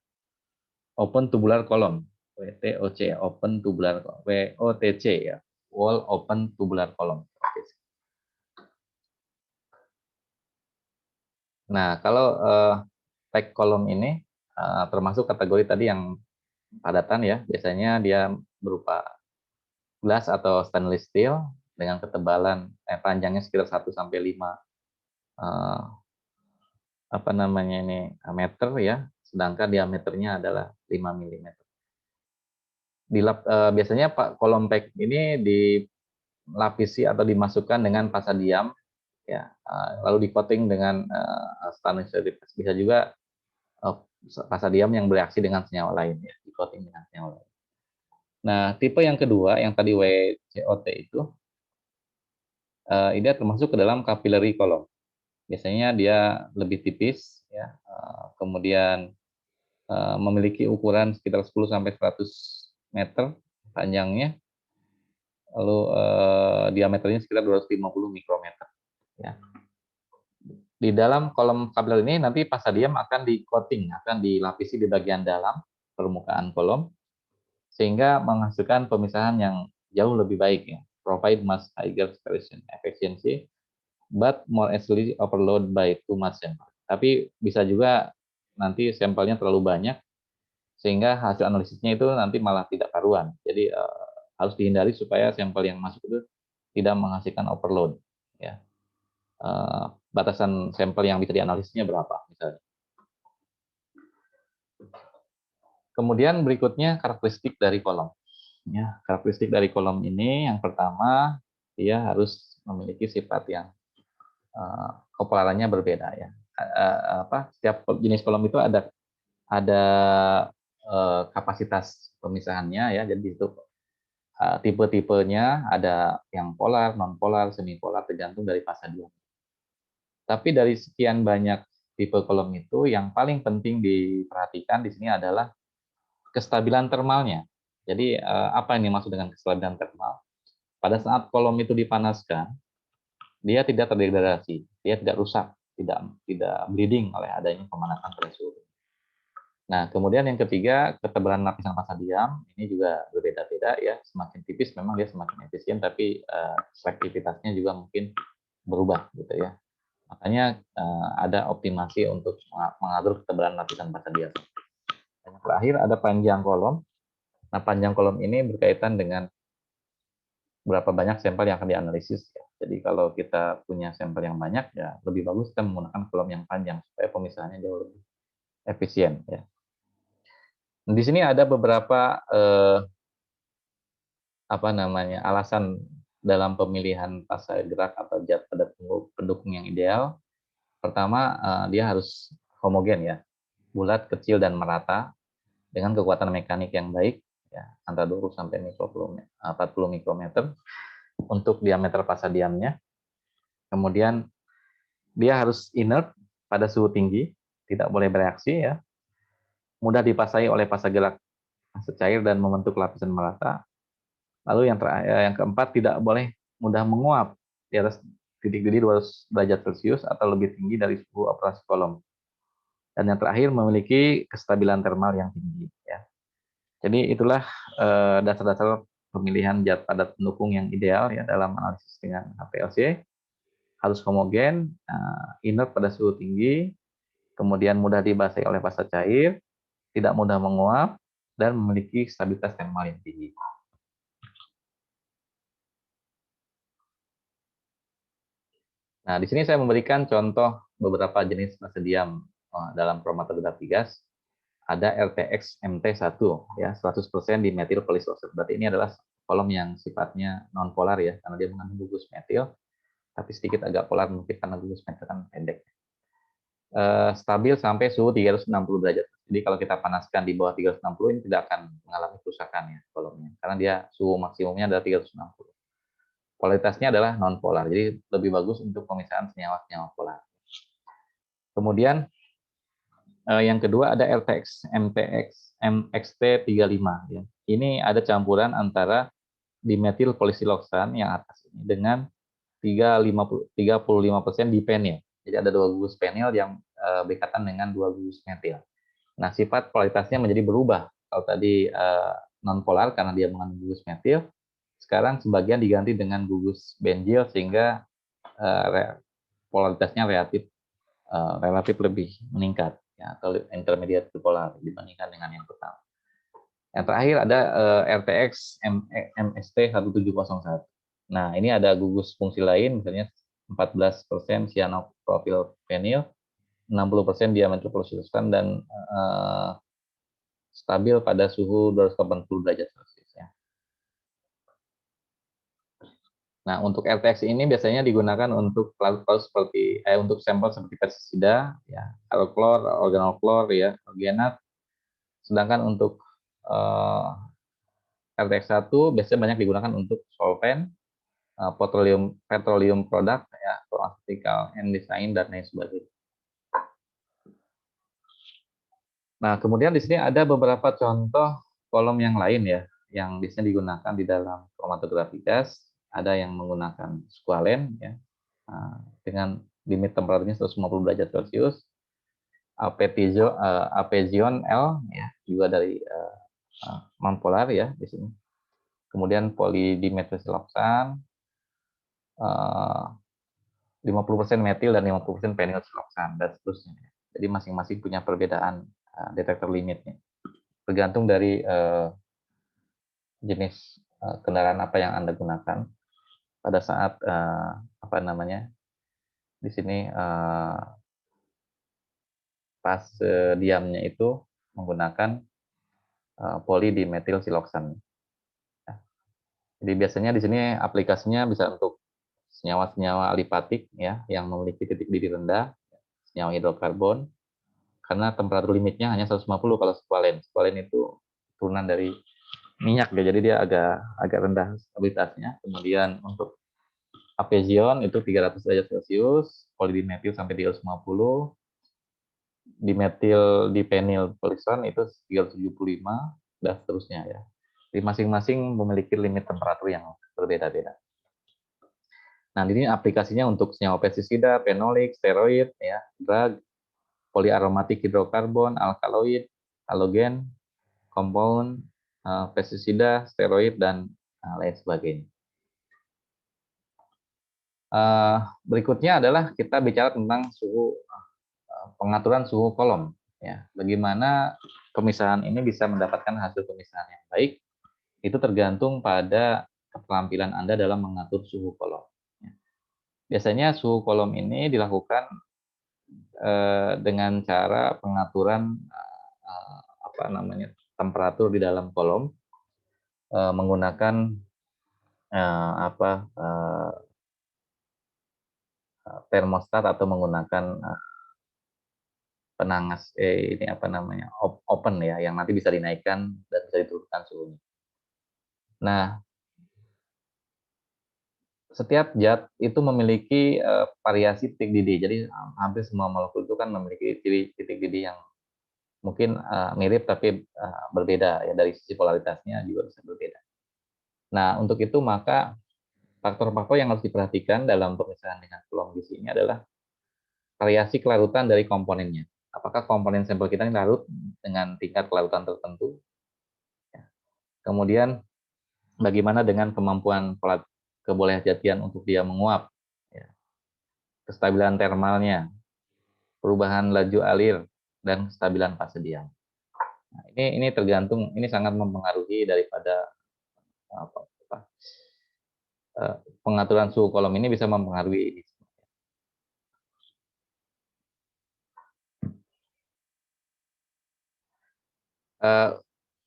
Open tubular column, WTOC, open tubular, WOTC ya, wall open tubular column. Nah, kalau pack column ini termasuk kategori tadi yang padatan ya, biasanya dia berupa glass atau stainless steel dengan ketebalan panjangnya sekitar 1 sampai 5 apa namanya ini meter ya, sedangkan diameternya adalah 5 mm. Biasanya Pak kolom pack ini dilapisi atau dimasukkan dengan fasa diam ya, lalu di coating dengan stainless steel. Bisa juga fasa diam yang bereaksi dengan senyawa lain ya, di coating dengan senyawa lain. Nah, tipe yang kedua yang tadi WCOT itu ini termasuk ke dalam capillary column. Biasanya dia lebih tipis ya, kemudian memiliki ukuran sekitar 10 sampai 100 meter panjangnya, lalu diameternya sekitar 250 mikrometer ya. Di dalam kolom kabel ini nanti fasa diam akan di-coating, akan dilapisi di bagian dalam permukaan kolom sehingga menghasilkan pemisahan yang jauh lebih baik ya. Provide much higher separation efficiency but more easily overload by too much sample. Tapi bisa juga nanti sampelnya terlalu banyak sehingga hasil analisisnya itu nanti malah tidak karuan. Jadi harus dihindari supaya sampel yang masuk itu tidak menghasilkan overload ya. Batasan sampel yang bisa dianalisisnya berapa misalnya. Kemudian berikutnya karakteristik dari kolom. Ya, karakteristik dari kolom ini yang pertama dia harus memiliki sifat yang kepalarannya berbeda ya. Setiap jenis kolom itu ada kapasitas pemisahannya ya. Jadi itu tipe-tipenya ada yang polar, non polar, semi polar tergantung dari fasa diam. Tapi dari sekian banyak tipe kolom itu yang paling penting diperhatikan di sini adalah kestabilan termalnya. Jadi apa yang dimaksud dengan kestabilan termal? Pada saat kolom itu dipanaskan, dia tidak terdegradasi, dia tidak rusak, tidak bleeding oleh adanya pemanasan pada suhu. Nah, kemudian yang ketiga, ketebalan lapisan fasa diam ini juga berbeda-beda ya. Semakin tipis memang dia semakin efisien, tapi selektivitasnya juga mungkin berubah gitu ya. Makanya ada optimasi untuk mengatur ketebalan lapisan fasa diam. Yang terakhir ada panjang kolom. Nah, panjang kolom ini berkaitan dengan berapa banyak sampel yang akan dianalisis. Ya. Jadi kalau kita punya sampel yang banyak, ya lebih bagus kita menggunakan kolom yang panjang supaya pemisahannya jauh lebih efisien. Ya. Di sini ada beberapa alasan dalam pemilihan fasa gerak atau zat pada pendukung yang ideal. Pertama, dia harus homogen ya, bulat, kecil dan merata dengan kekuatan mekanik yang baik ya, antara 20 sampai 40 mikrometer untuk diameter fasa diamnya. Kemudian dia harus inert pada suhu tinggi, tidak boleh bereaksi ya. Mudah dipasai oleh fasa gerak fase cair dan membentuk lapisan merata. Lalu yang keempat tidak boleh mudah menguap di atas titik didih 200 derajat Celcius atau lebih tinggi dari suhu operasi kolom. Dan yang terakhir memiliki kestabilan termal yang tinggi ya. Jadi itulah dasar-dasar pemilihan zat padat pendukung yang ideal ya dalam analisis dengan HPLC. Harus homogen, inert pada suhu tinggi, kemudian mudah dibasai oleh fasa cair, tidak mudah menguap, dan memiliki stabilitas termal yang tinggi. Nah, di sini saya memberikan contoh beberapa jenis fase diam dalam kromatografi gas. Ada RTX MT1 ya, 100% dimetil polisulfat. Berarti ini adalah kolom yang sifatnya non polar ya, karena dia mengandung gugus metil, tapi sedikit agak polar mungkin karena gugus metil kan pendek. Stabil sampai suhu 360 derajat. Jadi kalau kita panaskan di bawah 360 ini tidak akan mengalami kerusakan ya kolomnya, karena dia suhu maksimumnya adalah 360. Kualitasnya adalah non polar, jadi lebih bagus untuk pemisahan senyawa-senyawa polar. Kemudian yang kedua ada RTX MTX MXT35 ya. Ini ada campuran antara dimetil polisiloksan yang atas ini dengan 35% dipenil. Jadi ada dua gugus penil yang berikatan dengan dua gugus metil. Nah, sifat kualitasnya menjadi berubah. Kalau tadi non polar karena dia mengandung gugus metil, sekarang sebagian diganti dengan gugus benjil sehingga polaritasnya relatif lebih meningkat ya, atau intermediate to polar dibandingkan dengan yang pertama. Yang terakhir ada RTX MST1701. Nah, ini ada gugus fungsi lain, misalnya 14% cyanopropylfenil, 60% diametropolisulfan, dan stabil pada suhu 280 derajat Celcius. Ya. Nah, untuk RTX ini biasanya digunakan untuk larut-larut seperti untuk sampel seperti pestisida, ya, aeroklor, organoklor, ya, organat. Sedangkan untuk RTX1 biasanya banyak digunakan untuk solvent, petroleum product, ya, pharmaceutical and design, dan lain sebagainya. Nah, kemudian di sini ada beberapa contoh kolom yang lain ya, yang biasanya digunakan di dalam kromatografi gas. Ada yang menggunakan squalene ya, dengan limit temperaturnya 150 derajat Celcius. Apezion L ya, juga dari non-polar ya di sini. Kemudian polidimetilsiloksan, 50% metil dan 50% penilsiloksan dan seterusnya. Jadi masing-masing punya perbedaan detektor limitnya. Tergantung dari jenis kendaraan apa yang Anda gunakan pada saat apa namanya di sini pas diamnya itu menggunakan polidimetilsiloksan. Ya. Jadi biasanya di sini aplikasinya bisa untuk senyawa-senyawa alipatik ya yang memiliki titik didih rendah, senyawa hidrokarbon, karena temperatur limitnya hanya 150 kalau squalene. Squalene itu turunan dari minyak ya, jadi dia agak rendah stabilitasnya. Kemudian untuk apezion itu 300 derajat Celcius, polidimetil sampai 350, dimetil dipenil polison itu 375 dan seterusnya ya. Jadi masing-masing memiliki limit temperatur yang berbeda-beda. Nah, ini aplikasinya untuk senyawa pestisida, fenolik, steroid, ya, drug, poliaromatik hidrokarbon, alkaloid, halogen, compound, pestisida, steroid, dan lain sebagainya. Berikutnya adalah kita bicara tentang pengaturan suhu kolom. Ya, bagaimana pemisahan ini bisa mendapatkan hasil pemisahan yang baik, itu tergantung pada keterampilan Anda dalam mengatur suhu kolom. Biasanya suhu kolom ini dilakukan dengan cara pengaturan apa namanya temperatur di dalam kolom menggunakan termostat atau menggunakan penangas ini apa namanya open ya, yang nanti bisa dinaikkan dan bisa diturunkan suhunya. Nah, setiap zat itu memiliki variasi titik didih. Jadi hampir semua molekul itu kan memiliki titik didih yang mungkin mirip tapi berbeda ya, dari sisi polaritasnya juga bisa berbeda. Nah, untuk itu maka faktor-faktor yang harus diperhatikan dalam pemisahan dengan kolom gizi ini adalah variasi kelarutan dari komponennya. Apakah komponen sampel kita ini larut dengan tingkat kelarutan tertentu? Kemudian bagaimana dengan kemampuan kebolehjatian untuk dia menguap, ya. Kestabilan termalnya, perubahan laju alir, dan kestabilan fase diam. Nah, ini tergantung, ini sangat mempengaruhi daripada pengaturan suhu kolom ini bisa mempengaruhi ini.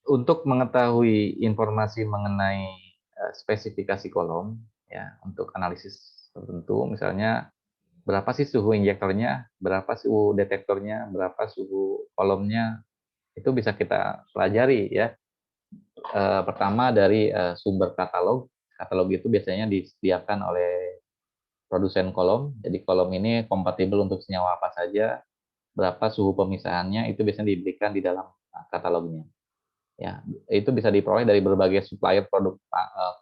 Untuk mengetahui informasi mengenai spesifikasi kolom, ya, untuk analisis tertentu, misalnya berapa sih suhu injektornya, berapa suhu detektornya, berapa suhu kolomnya, itu bisa kita pelajari, ya. Pertama dari sumber katalog. Katalog itu biasanya disediakan oleh produsen kolom. Jadi kolom ini kompatibel untuk senyawa apa saja, berapa suhu pemisahannya, itu biasanya diberikan di dalam katalognya. Ya, itu bisa diperoleh dari berbagai supplier produk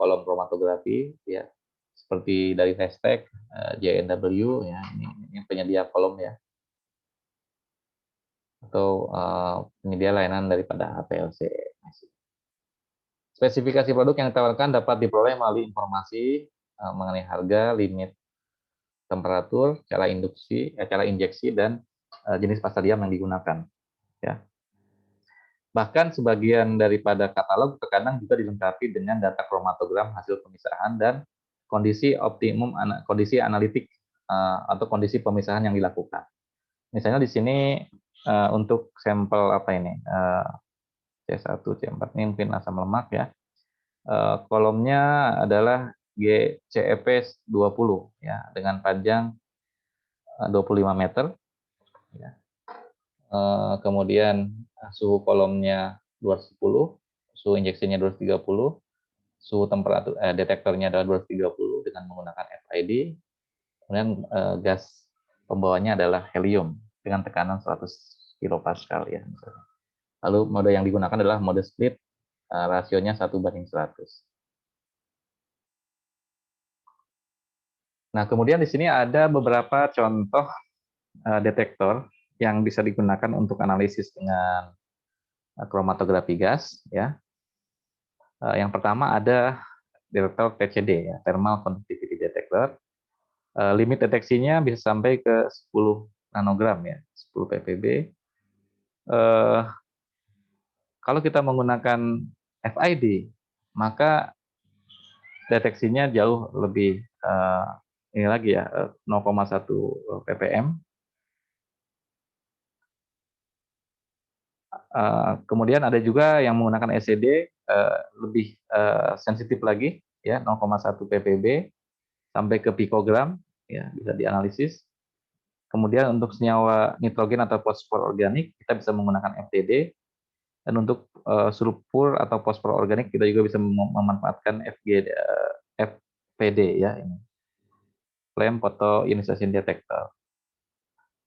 kolom kromatografi, ya, seperti dari Hashtag, JNW, ya, ini penyedia kolom, ya, atau penyedia layanan daripada HPLC. Spesifikasi produk yang ditawarkan dapat diperoleh melalui informasi mengenai harga, limit temperatur, cara induksi, cara injeksi, dan jenis pasta diam yang digunakan. Ya. Bahkan sebagian daripada katalog terkadang juga dilengkapi dengan data kromatogram hasil pemisahan dan kondisi optimum, kondisi analitik atau kondisi pemisahan yang dilakukan. Misalnya di sini untuk sampel apa ini, C1, C4, ini mungkin asam lemak, ya. Kolomnya adalah GCEP 20, ya, dengan panjang 25 meter, ya. Kemudian suhu kolomnya 210, suhu injeksinya 230, suhu temperatur detektornya adalah 230 dengan menggunakan FID. Kemudian gas pembawanya adalah helium dengan tekanan 100 kilopascal, ya. Lalu mode yang digunakan adalah mode split, rasionya 1:100. Nah, kemudian di sini ada beberapa contoh detektor yang bisa digunakan untuk analisis dengan kromatografi gas, ya. Yang pertama ada detektor TCD, ya, Thermal Conductivity Detector. Limit deteksinya bisa sampai ke 10 nanogram, ya, 10 ppb. Kalau kita menggunakan FID, maka deteksinya jauh lebih ini lagi, ya, 0,1 ppm. Kemudian ada juga yang menggunakan SCD, lebih sensitif lagi, ya, 0,1 ppb sampai ke pikogram, ya, bisa dianalisis. Kemudian untuk senyawa nitrogen atau fosfor organik kita bisa menggunakan FTD, dan untuk sulfur atau fosfor organik kita juga bisa memanfaatkan FPD, ya, ini Flame Photo Ionization Detector.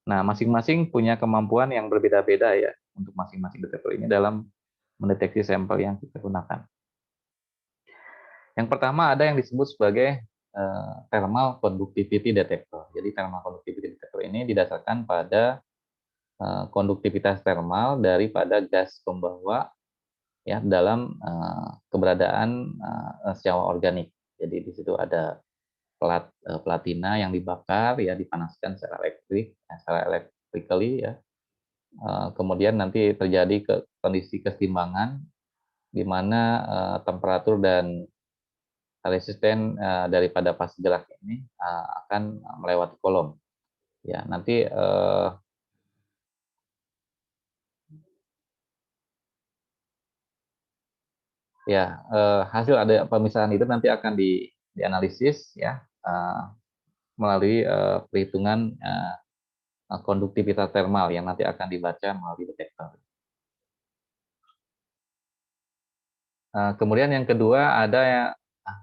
Nah, masing-masing punya kemampuan yang berbeda-beda, ya, untuk masing-masing detektor ini dalam mendeteksi sampel yang kita gunakan. Yang pertama ada yang disebut sebagai thermal conductivity detector. Jadi thermal conductivity detector ini didasarkan pada konduktivitas termal daripada gas pembawa, ya, dalam keberadaan senyawa organik. Jadi di situ ada platina yang dibakar, ya, dipanaskan secara electrically, ya. Kemudian nanti terjadi kondisi keseimbangan di mana temperatur dan resisten daripada fase gerak ini akan melewati kolom. Ya, nanti hasil ada pemisahan itu nanti akan dianalisis, ya, melalui perhitungan konduktivitas termal yang nanti akan dibaca melalui detektor. Kemudian yang kedua ada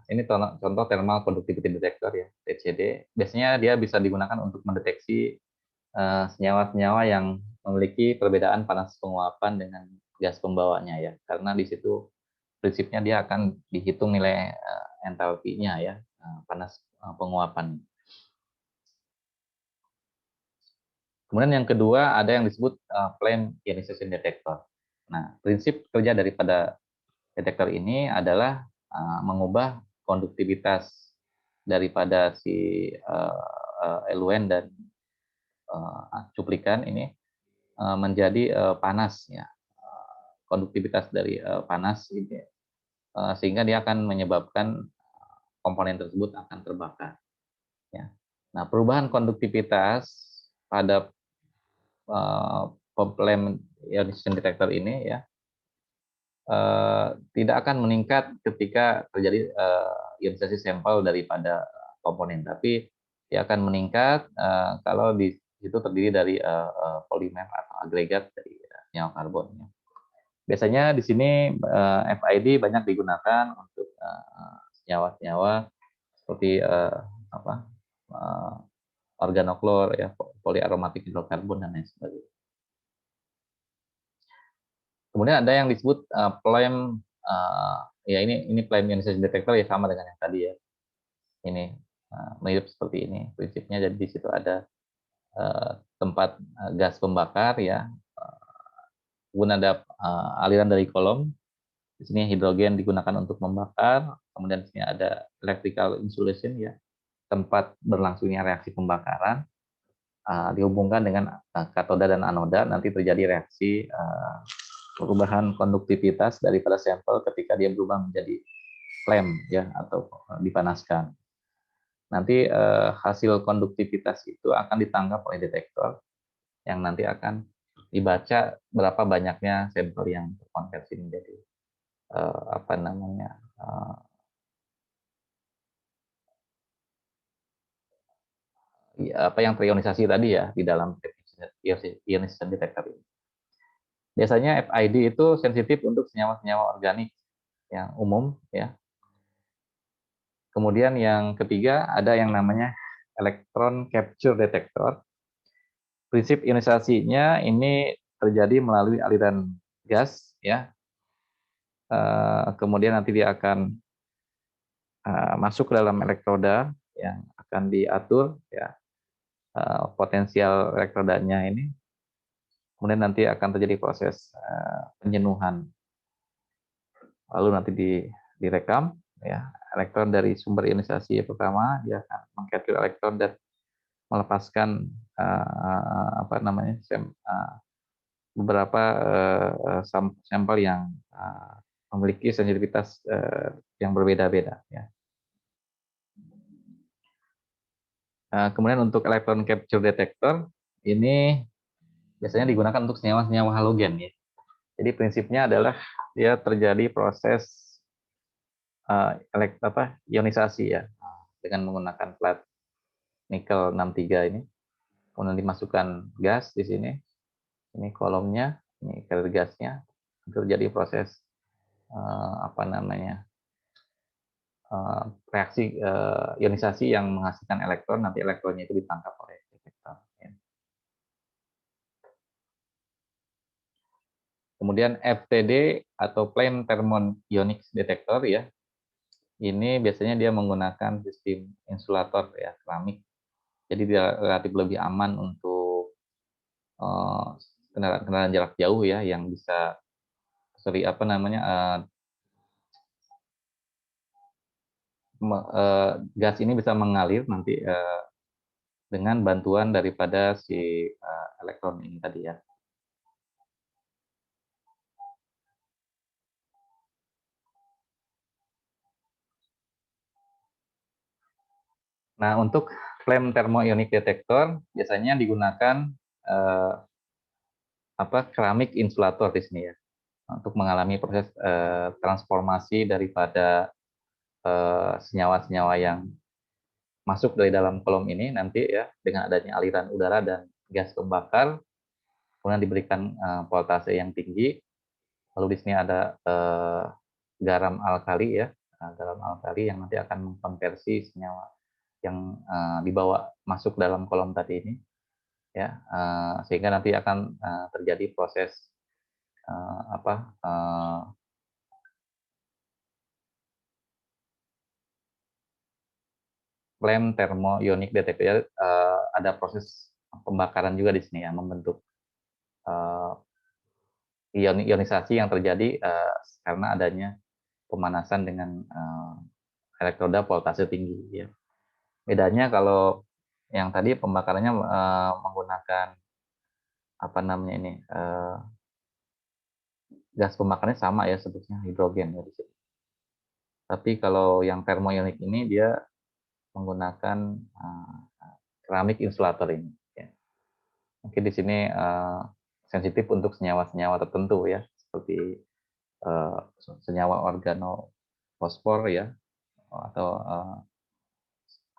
ini contoh thermal conductivity detector, ya, TCD. Biasanya dia bisa digunakan untuk mendeteksi senyawa-senyawa yang memiliki perbedaan panas penguapan dengan gas pembawanya, ya, karena di situ prinsipnya dia akan dihitung nilai entalpinya, ya, panas penguapan. Kemudian yang kedua ada yang disebut flame ionization detector. Nah, prinsip kerja daripada detektor ini adalah mengubah konduktivitas daripada si eluen dan cuplikan ini menjadi panas ya. Konduktivitas dari panas ini, sehingga dia akan menyebabkan komponen tersebut akan terbakar ya. Nah, perubahan konduktivitas pada flame ionization detector ini ya tidak akan meningkat ketika terjadi ionisasi sampel daripada komponen, tapi dia akan meningkat kalau di situ terdiri dari polimer atau agregat dari senyawa karbonnya. Biasanya di sini FID banyak digunakan untuk senyawa-senyawa seperti apa organoklor ya, poliaromatik hidrokarbon dan lain sebagainya. Kemudian ada yang disebut flame ya ini flame ionization detector ya, sama dengan yang tadi ya. Ini mirip seperti ini prinsipnya. Jadi di situ ada tempat gas pembakar ya. Kemudian ada aliran dari kolom. Di sini hidrogen digunakan untuk membakar. Kemudian di sini ada electrical insulation ya, tempat berlangsungnya reaksi pembakaran. Dihubungkan dengan katoda dan anoda, nanti terjadi reaksi perubahan konduktivitas daripada sampel ketika dia berubah menjadi flame ya, atau dipanaskan. Nanti hasil konduktivitas itu akan ditangkap oleh detektor yang nanti akan dibaca berapa banyaknya sampel yang terkonversi menjadi apa namanya apa yang terionisasi tadi ya di dalam ionization detector ini. Biasanya FID itu sensitif untuk senyawa-senyawa organik yang umum ya. Kemudian yang ketiga ada yang namanya electron capture detector. Prinsip ionisasinya ini terjadi melalui aliran gas ya. Kemudian nanti dia akan masuk ke dalam elektroda yang akan diatur ya, potensial elektrodanya ini. Kemudian nanti akan terjadi proses penjenuhan. Lalu nanti direkam ya, elektron dari sumber ionisasi pertama dia akan mengcapture elektron dan melepaskan apa namanya beberapa sampel yang memiliki sensitivitas yang berbeda-beda ya. Kemudian untuk electron capture detector ini biasanya digunakan untuk senyawa-senyawa halogen ya. Jadi prinsipnya adalah dia terjadi proses ionisasi ya dengan menggunakan plat nikel 63 ini. Kemudian dimasukkan gas di sini. Ini kolomnya, ini karir gasnya. Terjadi proses apa namanya? Reaksi ionisasi yang menghasilkan elektron, nanti elektronnya itu ditangkap oleh detektor. Ya. Kemudian FTD atau flame thermionic detector ya, ini biasanya dia menggunakan sistem insulator ya, keramik. Jadi dia relatif lebih aman untuk kendaraan jarak jauh ya, yang bisa apa namanya gas ini bisa mengalir nanti dengan bantuan daripada si elektron ini tadi ya. Nah, untuk flame thermionic detector biasanya digunakan keramik insulator di sini ya, untuk mengalami proses transformasi daripada senyawa-senyawa yang masuk dari dalam kolom ini nanti ya, dengan adanya aliran udara dan gas pembakar, kemudian diberikan voltase yang tinggi. Lalu di sini ada garam alkali ya, garam alkali yang nanti akan mengkonversi senyawa yang dibawa masuk dalam kolom tadi ini ya, sehingga nanti akan terjadi proses flame thermionic detector. Ada proses pembakaran juga di sini ya, membentuk ionisasi yang terjadi karena adanya pemanasan dengan elektroda voltase tinggi. Ya. Bedanya kalau yang tadi pembakarannya menggunakan apa namanya ini gas pembakarnya sama ya sebutnya hidrogen ya di sini. Tapi kalau yang termoionik ini dia menggunakan keramik insulator ini. Ya. Mungkin di sini sensitif untuk senyawa-senyawa tertentu ya, seperti senyawa organofosfor ya, atau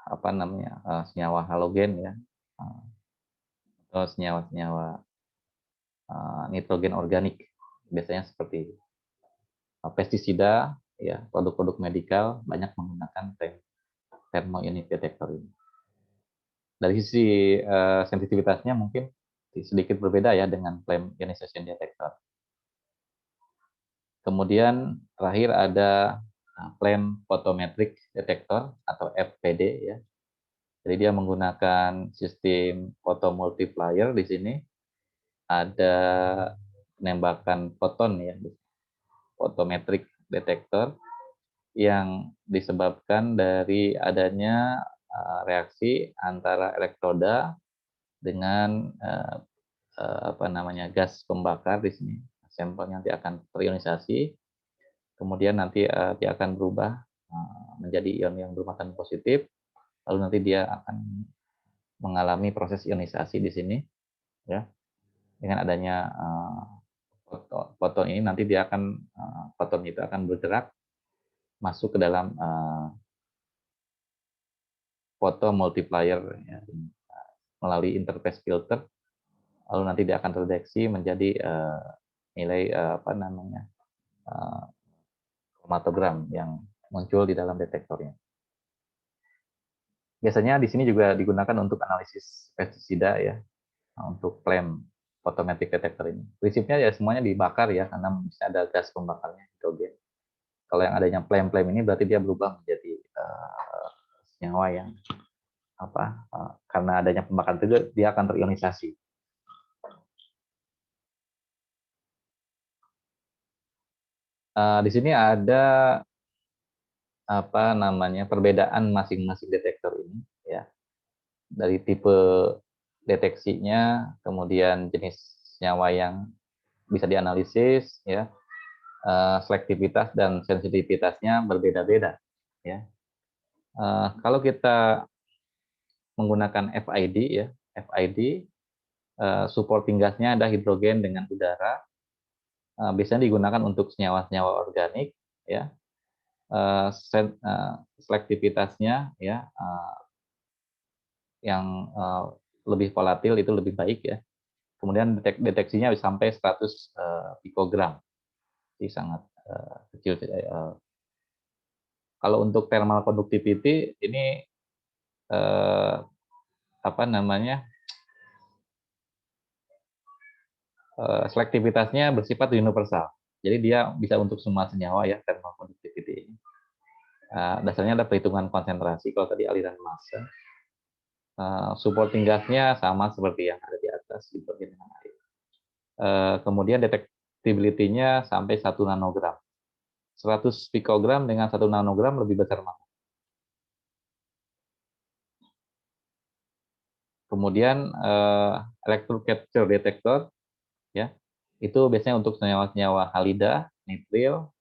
apa namanya senyawa halogen ya, atau senyawa-senyawa nitrogen organik, biasanya seperti pestisida ya, produk-produk medikal banyak menggunakan thermoionic detector ini. Dari sisi sensitivitasnya mungkin sedikit berbeda ya dengan flame ionization detector. Kemudian terakhir ada flame photometric detector atau FPD ya. Jadi dia menggunakan sistem photomultiplier di sini. Ada penembakan foton ya, photometric detector yang disebabkan dari adanya reaksi antara elektroda dengan apa namanya gas pembakar di sini. Sampelnya nanti akan terionisasi, kemudian nanti dia akan berubah menjadi ion yang bermuatan positif, lalu nanti dia akan mengalami proses ionisasi di sini, ya. Dengan adanya foton ini nanti dia akan foton itu akan bergerak masuk ke dalam foto multiplier ya, melalui interface filter, lalu nanti dia akan terdeteksi menjadi nilai apa namanya kromatogram yang muncul di dalam detektornya. Biasanya di sini juga digunakan untuk analisis pestisida ya, untuk flame photometric detector ini. Prinsipnya ya semuanya dibakar ya, karena bisa ada gas pembakarnya hidrogen. Kalau yang adanya flame ini berarti dia berubah menjadi senyawa yang apa? Karena adanya pembakaran itu dia akan terionisasi. Di sini ada apa namanya perbedaan masing-masing detektor ini ya, dari tipe deteksinya, kemudian jenis senyawa yang bisa dianalisis ya, selektivitas dan sensitivitasnya berbeda-beda ya. Kalau kita menggunakan FID ya, FID supporting gasnya ada hidrogen dengan udara, biasanya digunakan untuk senyawa-senyawa organik ya. Selektivitasnya ya yang lebih volatil itu lebih baik ya. Kemudian deteksinya sampai 100 pikogram, jadi sangat kecil. Kalau untuk thermal conductivity ini apa namanya selektivitasnya bersifat universal. Jadi dia bisa untuk semua senyawa ya thermal conductivity ini. Dasarnya ada perhitungan konsentrasi. Kalau tadi aliran massa, supporting gasnya sama seperti yang ada di atas dibagi dengan air. Kemudian detectability-nya sampai 1 nanogram. 100 pikogram dengan 1 nanogram lebih besar mana? Kemudian electron capture detector ya. Itu biasanya untuk senyawa-senyawa halida, nitril,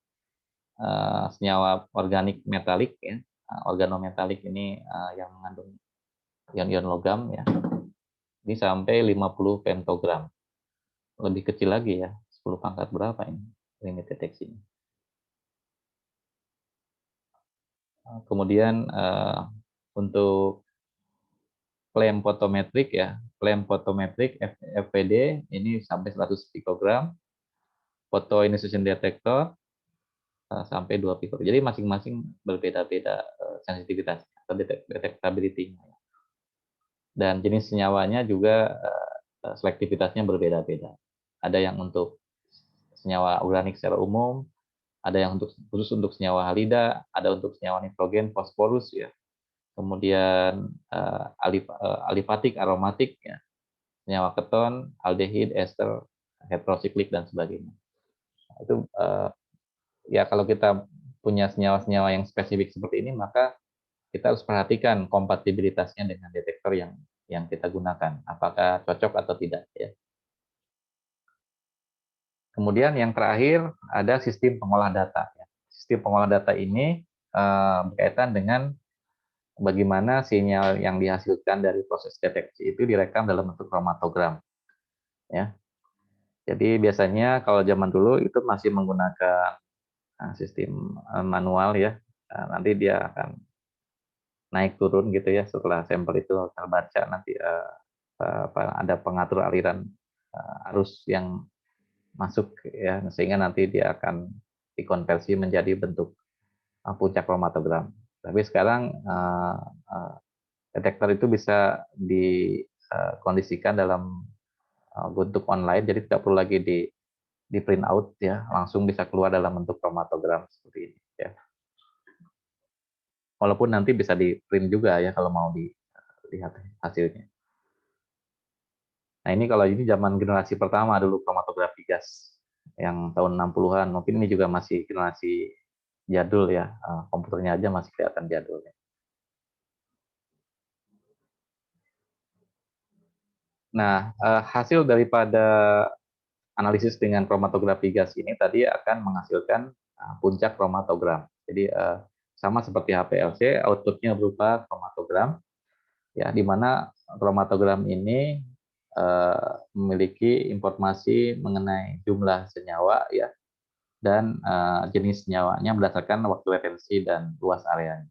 senyawa organik metalik ya. Organometalik ini yang mengandung ion-ion logam ya. Ini sampai 50 femtogram. Lebih kecil lagi ya, 10 pangkat berapa ini limit deteksinya. Kemudian untuk flame photometric ya, flame photometric FPD ini sampai 100 pikogram, photo ionization detector sampai 2 pikogram. Jadi masing-masing berbeda-beda sensitivitas atau detectability-nya. Dan jenis senyawanya juga selektivitasnya berbeda-beda. Ada yang untuk senyawa organik secara umum, ada yang khusus untuk senyawa halida, ada untuk senyawa nitrogen, fosforus ya. Kemudian alifatik, aromatik ya, senyawa keton, aldehid, ester, heterosiklik dan sebagainya. Itu ya kalau kita punya senyawa-senyawa yang spesifik seperti ini, maka kita harus perhatikan kompatibilitasnya dengan detektor yang kita gunakan, apakah cocok atau tidak ya. Kemudian yang terakhir ada sistem pengolah data. Sistem pengolah data ini berkaitan dengan bagaimana sinyal yang dihasilkan dari proses deteksi itu direkam dalam bentuk kromatogram. Ya. Jadi biasanya kalau zaman dulu itu masih menggunakan sistem manual ya. Nanti dia akan naik turun gitu ya setelah sampel itu terbaca, nanti ada pengatur aliran arus yang masuk ya, sehingga nanti dia akan dikonversi menjadi bentuk puncak kromatogram. Tapi sekarang detektor itu bisa dikondisikan dalam bentuk online, jadi tidak perlu lagi di print out ya, langsung bisa keluar dalam bentuk kromatogram seperti ini ya. Walaupun nanti bisa di print juga ya kalau mau dilihat hasilnya. Nah ini kalau ini zaman generasi pertama dulu kromatografi gas yang tahun 60-an, mungkin ini juga masih generasi jadul ya, komputernya aja masih kelihatan jadul ya. Nah, hasil daripada analisis dengan kromatografi gas ini tadi akan menghasilkan puncak kromatogram. Jadi sama seperti HPLC, outputnya berupa kromatogram, ya, di mana kromatogram ini memiliki informasi mengenai jumlah senyawa ya, dan jenis senyawanya berdasarkan waktu retensi dan luas area.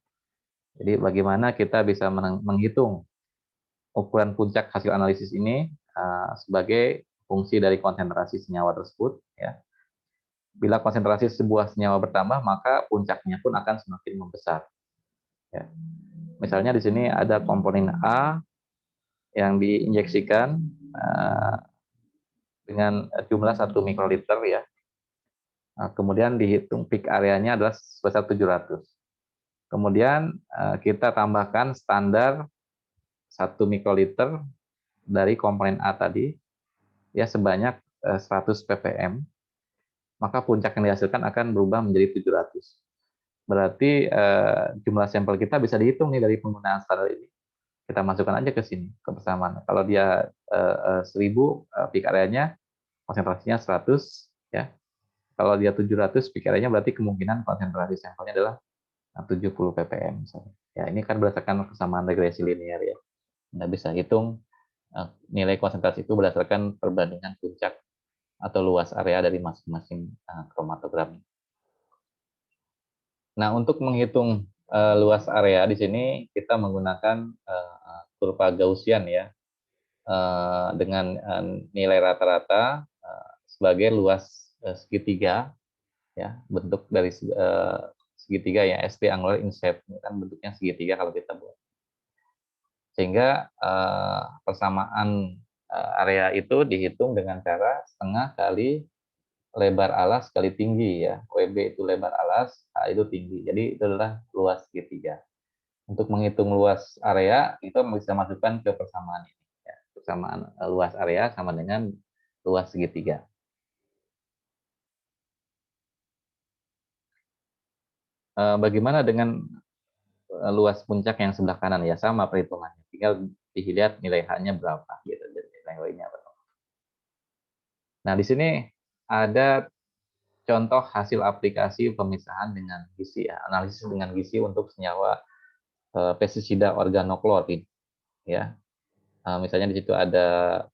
Jadi bagaimana kita bisa menghitung ukuran puncak hasil analisis ini sebagai fungsi dari konsentrasi senyawa tersebut ya. Bila konsentrasi sebuah senyawa bertambah, maka puncaknya pun akan semakin membesar. Ya. Misalnya di sini ada komponen A yang diinjeksikan dengan jumlah 1 mikroliter ya. Kemudian dihitung peak areanya adalah sebesar 700. Kemudian kita tambahkan standar 1 mikroliter dari komponen A tadi ya sebanyak 100 ppm, maka puncak yang dihasilkan akan berubah menjadi 700. Berarti jumlah sampel kita bisa dihitung nih dari penggunaan standar ini. Kita masukkan aja ke sini, ke persamaan. Kalau dia 1000 peak areanya, konsentrasinya 100 ya. Kalau dia 700 peak areanya, berarti kemungkinan konsentrasi sampelnya adalah 70 ppm misalnya. Ya, ini kan berdasarkan kesamaan regresi linear ya. Anda bisa hitung nilai konsentrasi itu berdasarkan perbandingan puncak atau luas area dari masing-masing kromatogram. Nah, untuk menghitung luas area di sini kita menggunakan kurva Gaussian ya, dengan nilai rata-rata sebagai luas segitiga ya, bentuk dari segitiga ya, ST angular inset, ini kan bentuknya segitiga kalau kita buat. Sehingga persamaan area itu dihitung dengan cara setengah kali lebar alas kali tinggi ya. WB itu lebar alas, H itu tinggi. Jadi itu adalah luas segitiga. Untuk menghitung luas area, kita bisa masukkan ke persamaan ini. Ya. Persamaan luas area sama dengan luas segitiga. Bagaimana dengan luas puncak yang sebelah kanan ya, sama perhitungannya. Tinggal dilihat nilai H-nya berapa gitu, dan nilai Y-nya berapa. Nah, di sini ada contoh hasil aplikasi pemisahan dengan gizi ya, analisis dengan gizi untuk senyawa pestisida organoklorid ya. Misalnya di situ ada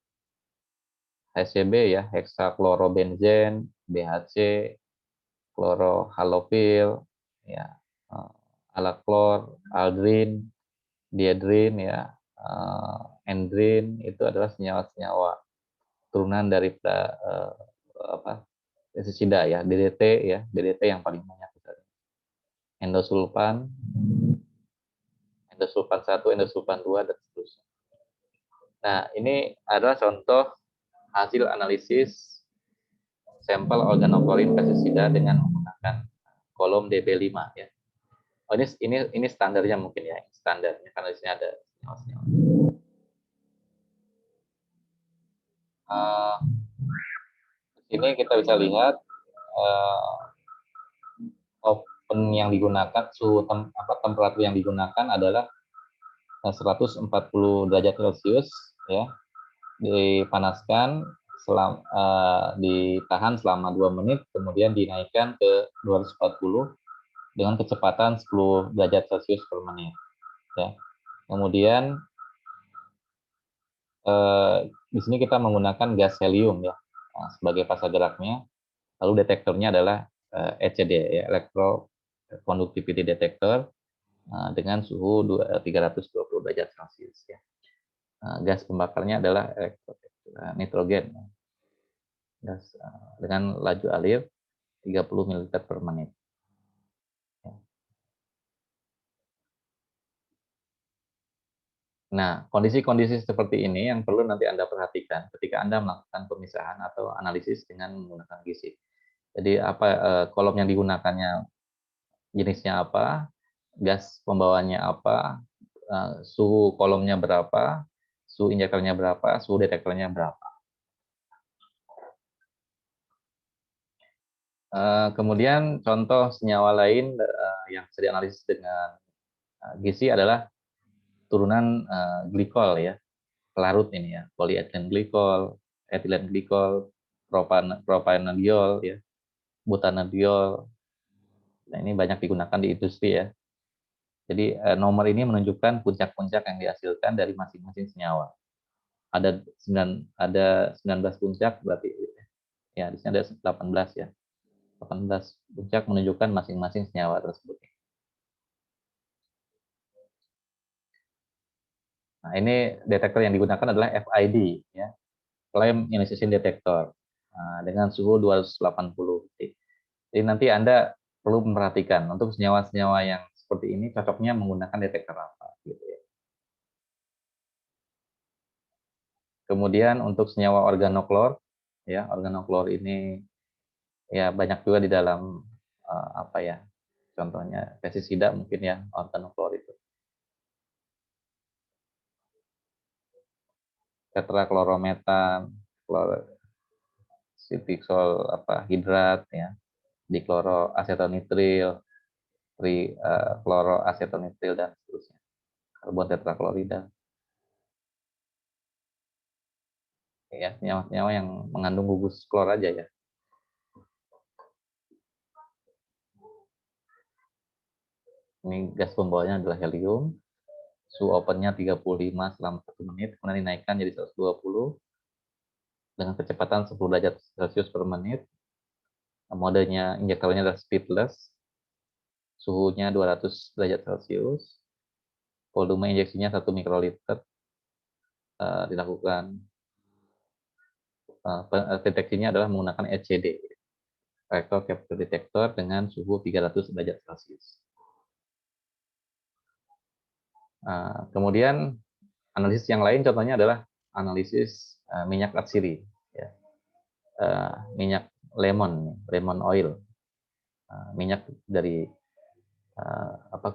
HCB ya, hexaklorobenzen, BHC, klorohalofil, ya, alaklor, aldrin, diedrin ya, endrin, itu adalah senyawa-senyawa turunan dari pestisida ya, DDT ya, DDT yang paling banyak misalnya. Endosulfan, endosulfan 1, endosulfan 2 dan seterusnya. Nah, ini adalah contoh hasil analisis sampel organoklorid pestisida dengan menggunakan kolom DB5 ya. Oh, ini standarnya mungkin ya, standarnya karena di sini ada senyawa-senyawa. Di sini kita bisa lihat oven yang digunakan, temperatur yang digunakan adalah 140 derajat Celcius, ya, dipanaskan ditahan selama 2 menit, kemudian dinaikkan ke 240 dengan kecepatan 10 derajat Celcius per menit, ya. Kemudian di sini kita menggunakan gas helium, ya, sebagai fase geraknya. Lalu detektornya adalah ECD, ya, electro conductivity detector, dengan suhu 320 derajat Celcius, ya. Gas pembakarnya adalah nitrogen, gas dengan laju alir 30 ml per menit. Nah, kondisi-kondisi seperti ini yang perlu nanti Anda perhatikan ketika Anda melakukan pemisahan atau analisis dengan menggunakan gizi. Jadi kolom yang digunakannya jenisnya apa, gas pembawanya apa, suhu kolomnya berapa, suhu injektornya berapa, suhu detektornya berapa. Kemudian contoh senyawa lain yang bisa dianalisis dengan gizi adalah turunan glikol, ya, pelarut ini, ya, polyethylene glikol, etilen glikol, propanediol, ya, butanediol. Nah, ini banyak digunakan di industri, ya. Jadi nomor ini menunjukkan puncak-puncak yang dihasilkan dari masing-masing senyawa. Ada 19 puncak, berarti ya di sini ada 18, ya. 18 puncak menunjukkan masing-masing senyawa tersebut. Nah, ini detektor yang digunakan adalah FID, ya, Flame Ionization Detector, dengan suhu 280. Jadi nanti Anda perlu memperhatikan untuk senyawa-senyawa yang seperti ini cocoknya menggunakan detektor apa, gitu, ya. Kemudian untuk senyawa organoklor, ya, organoklor ini ya banyak juga di dalam apa ya, contohnya pestisida mungkin, ya, organoklor itu. Tetraklorometan, sitikol hidrat, ya, dikloroasetonitril, kloroasetonitril, dan seterusnya. Karbon tetraklorida. Ya, senyawa-senyawa yang mengandung gugus klor aja, ya. Ini gas pembawanya adalah helium. Suhu opennya 35 selama 1 menit, kemudian dinaikkan jadi 120 dengan kecepatan 10 derajat Celcius per menit. Modenya injektornya adalah speedless. Suhunya 200 derajat Celcius. Volume injeksinya 1 mikroliter. Dilakukan deteksinya adalah menggunakan ECD, Electron Capture Detector, dengan suhu 300 derajat Celcius. Kemudian analisis yang lain contohnya adalah analisis minyak atsiri, ya. Minyak lemon oil, minyak dari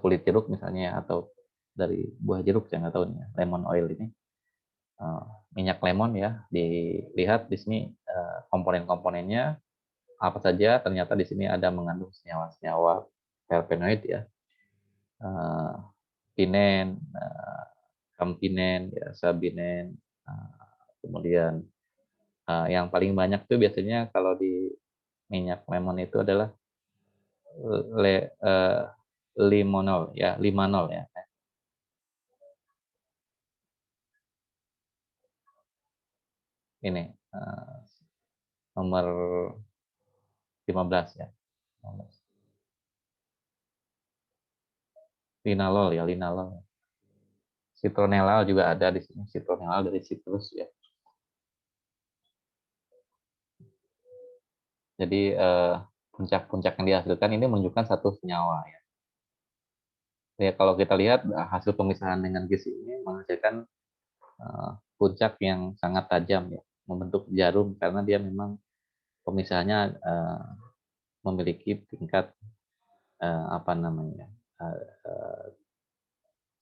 kulit jeruk misalnya, atau dari buah jeruk, saya nggak tahu nih, lemon oil ini. Minyak lemon, ya, dilihat di sini komponen-komponennya apa saja. Ternyata di sini ada mengandung senyawa-senyawa terpenoid, ya, pinen, campinen, ya, sabinen. Kemudian yang paling banyak tuh biasanya kalau di minyak lemon itu adalah limonol, ya, limanol, ya. Ini nomor 15, ya. Linalol, ya, linalol. Citronellal juga ada di sini, citronellal dari citrus, ya. Jadi puncak-puncak yang dihasilkan ini menunjukkan satu senyawa, ya. Ya, kalau kita lihat hasil pemisahan dengan gizi ini menghasilkan puncak yang sangat tajam, ya, membentuk jarum, karena dia memang pemisahannya memiliki tingkat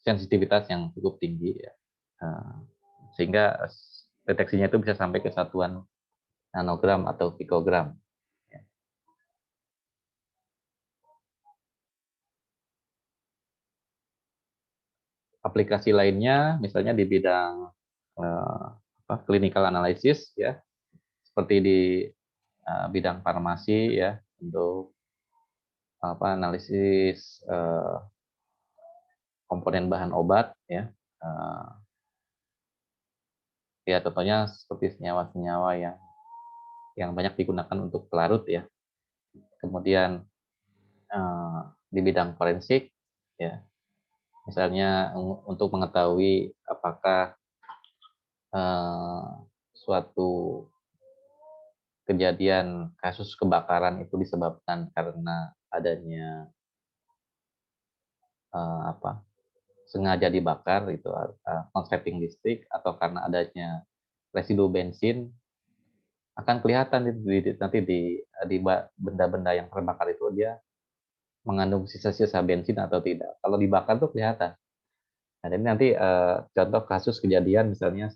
sensitivitas yang cukup tinggi, ya. Sehingga deteksinya itu bisa sampai ke satuan nanogram atau pikogram, ya. aplikasi lainnya misalnya di bidang clinical analysis ya, seperti di bidang farmasi ya, untuk analisis komponen bahan obat ya. Eh, Ya contohnya seperti senyawa-senyawa yang banyak digunakan untuk pelarut ya. Kemudian di bidang forensik ya, misalnya untuk mengetahui apakah suatu kejadian kasus kebakaran itu disebabkan karena adanya apa sengaja dibakar itu konsleting listrik, atau karena adanya residu bensin, akan kelihatan nanti di benda-benda yang terbakar itu dia mengandung sisa-sisa bensin atau tidak. Kalau dibakar tuh kelihatan. Nah, jadi nanti contoh kasus kejadian misalnya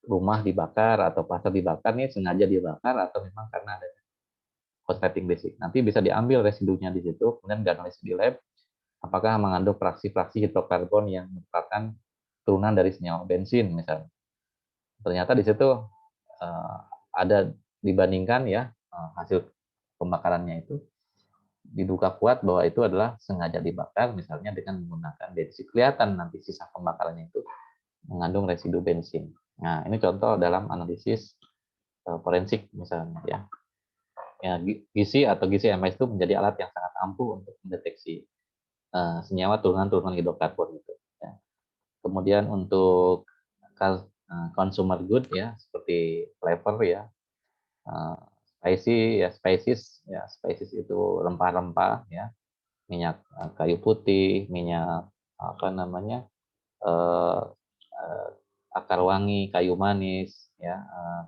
rumah dibakar atau pasar dibakar, nih sengaja dibakar atau memang karena ada korsleting listrik. Nanti bisa diambil residunya di situ, kemudian dianalisis di lab apakah mengandung fraksi-fraksi hidrokarbon yang merupakan turunan dari senyawa bensin misalnya. Ternyata di situ ada dibandingkan ya hasil pembakarannya itu diduga kuat bahwa itu adalah sengaja dibakar misalnya dengan menggunakan bensin. Kelihatan nanti sisa pembakarannya itu mengandung residu bensin. Nah, ini contoh dalam analisis forensik misalnya ya. Ya, GISI atau GISI MS itu menjadi alat yang sangat ampuh untuk mendeteksi senyawa turunan-turunan hidrokarbon itu. Ya. Kemudian untuk consumer good ya, seperti flavor ya, spices itu rempah-rempah ya, minyak kayu putih, minyak apa namanya eh, eh, akar wangi, kayu manis ya,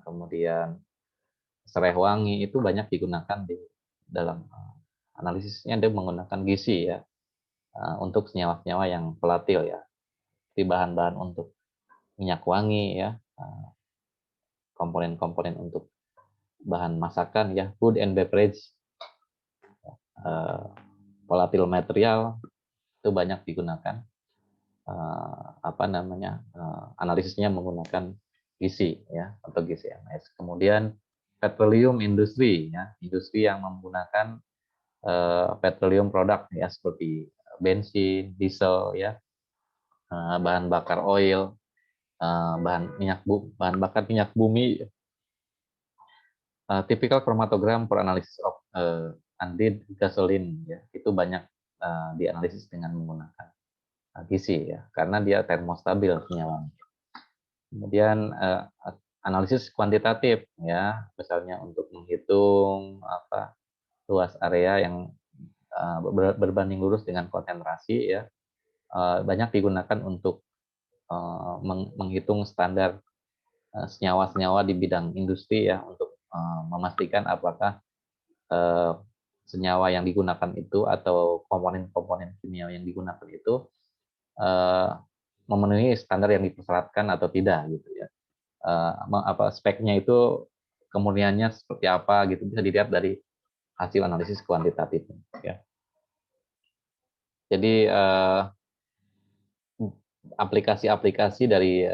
kemudian serai wangi itu banyak digunakan di dalam analisisnya. Dia menggunakan gizi ya, untuk senyawa-senyawa yang volatil ya, di bahan-bahan untuk minyak wangi ya, komponen-komponen untuk bahan masakan ya, food and beverage, volatile material itu banyak digunakan analisisnya menggunakan gizi ya, atau GCMS. Kemudian petroleum industri ya, industri yang menggunakan petroleum produk ya, seperti bensin, diesel ya, bahan bakar oil, bahan bakar minyak bumi. Typical chromatogram for analysis of unleaded gasoline ya, itu banyak dianalisis dengan menggunakan gizi ya, karena dia termostabil senyawanya. Kemudian analisis kuantitatif ya, misalnya untuk menghitung luas area yang berbanding lurus dengan konsentrasi ya, banyak digunakan untuk menghitung standar senyawa-senyawa di bidang industri ya, untuk memastikan apakah senyawa yang digunakan itu atau komponen-komponen kimia yang digunakan itu memenuhi standar yang dipersyaratkan atau tidak gitu ya. Speknya itu kemurniannya seperti apa gitu, bisa dilihat dari hasil analisis kuantitatif ya. Jadi aplikasi-aplikasi dari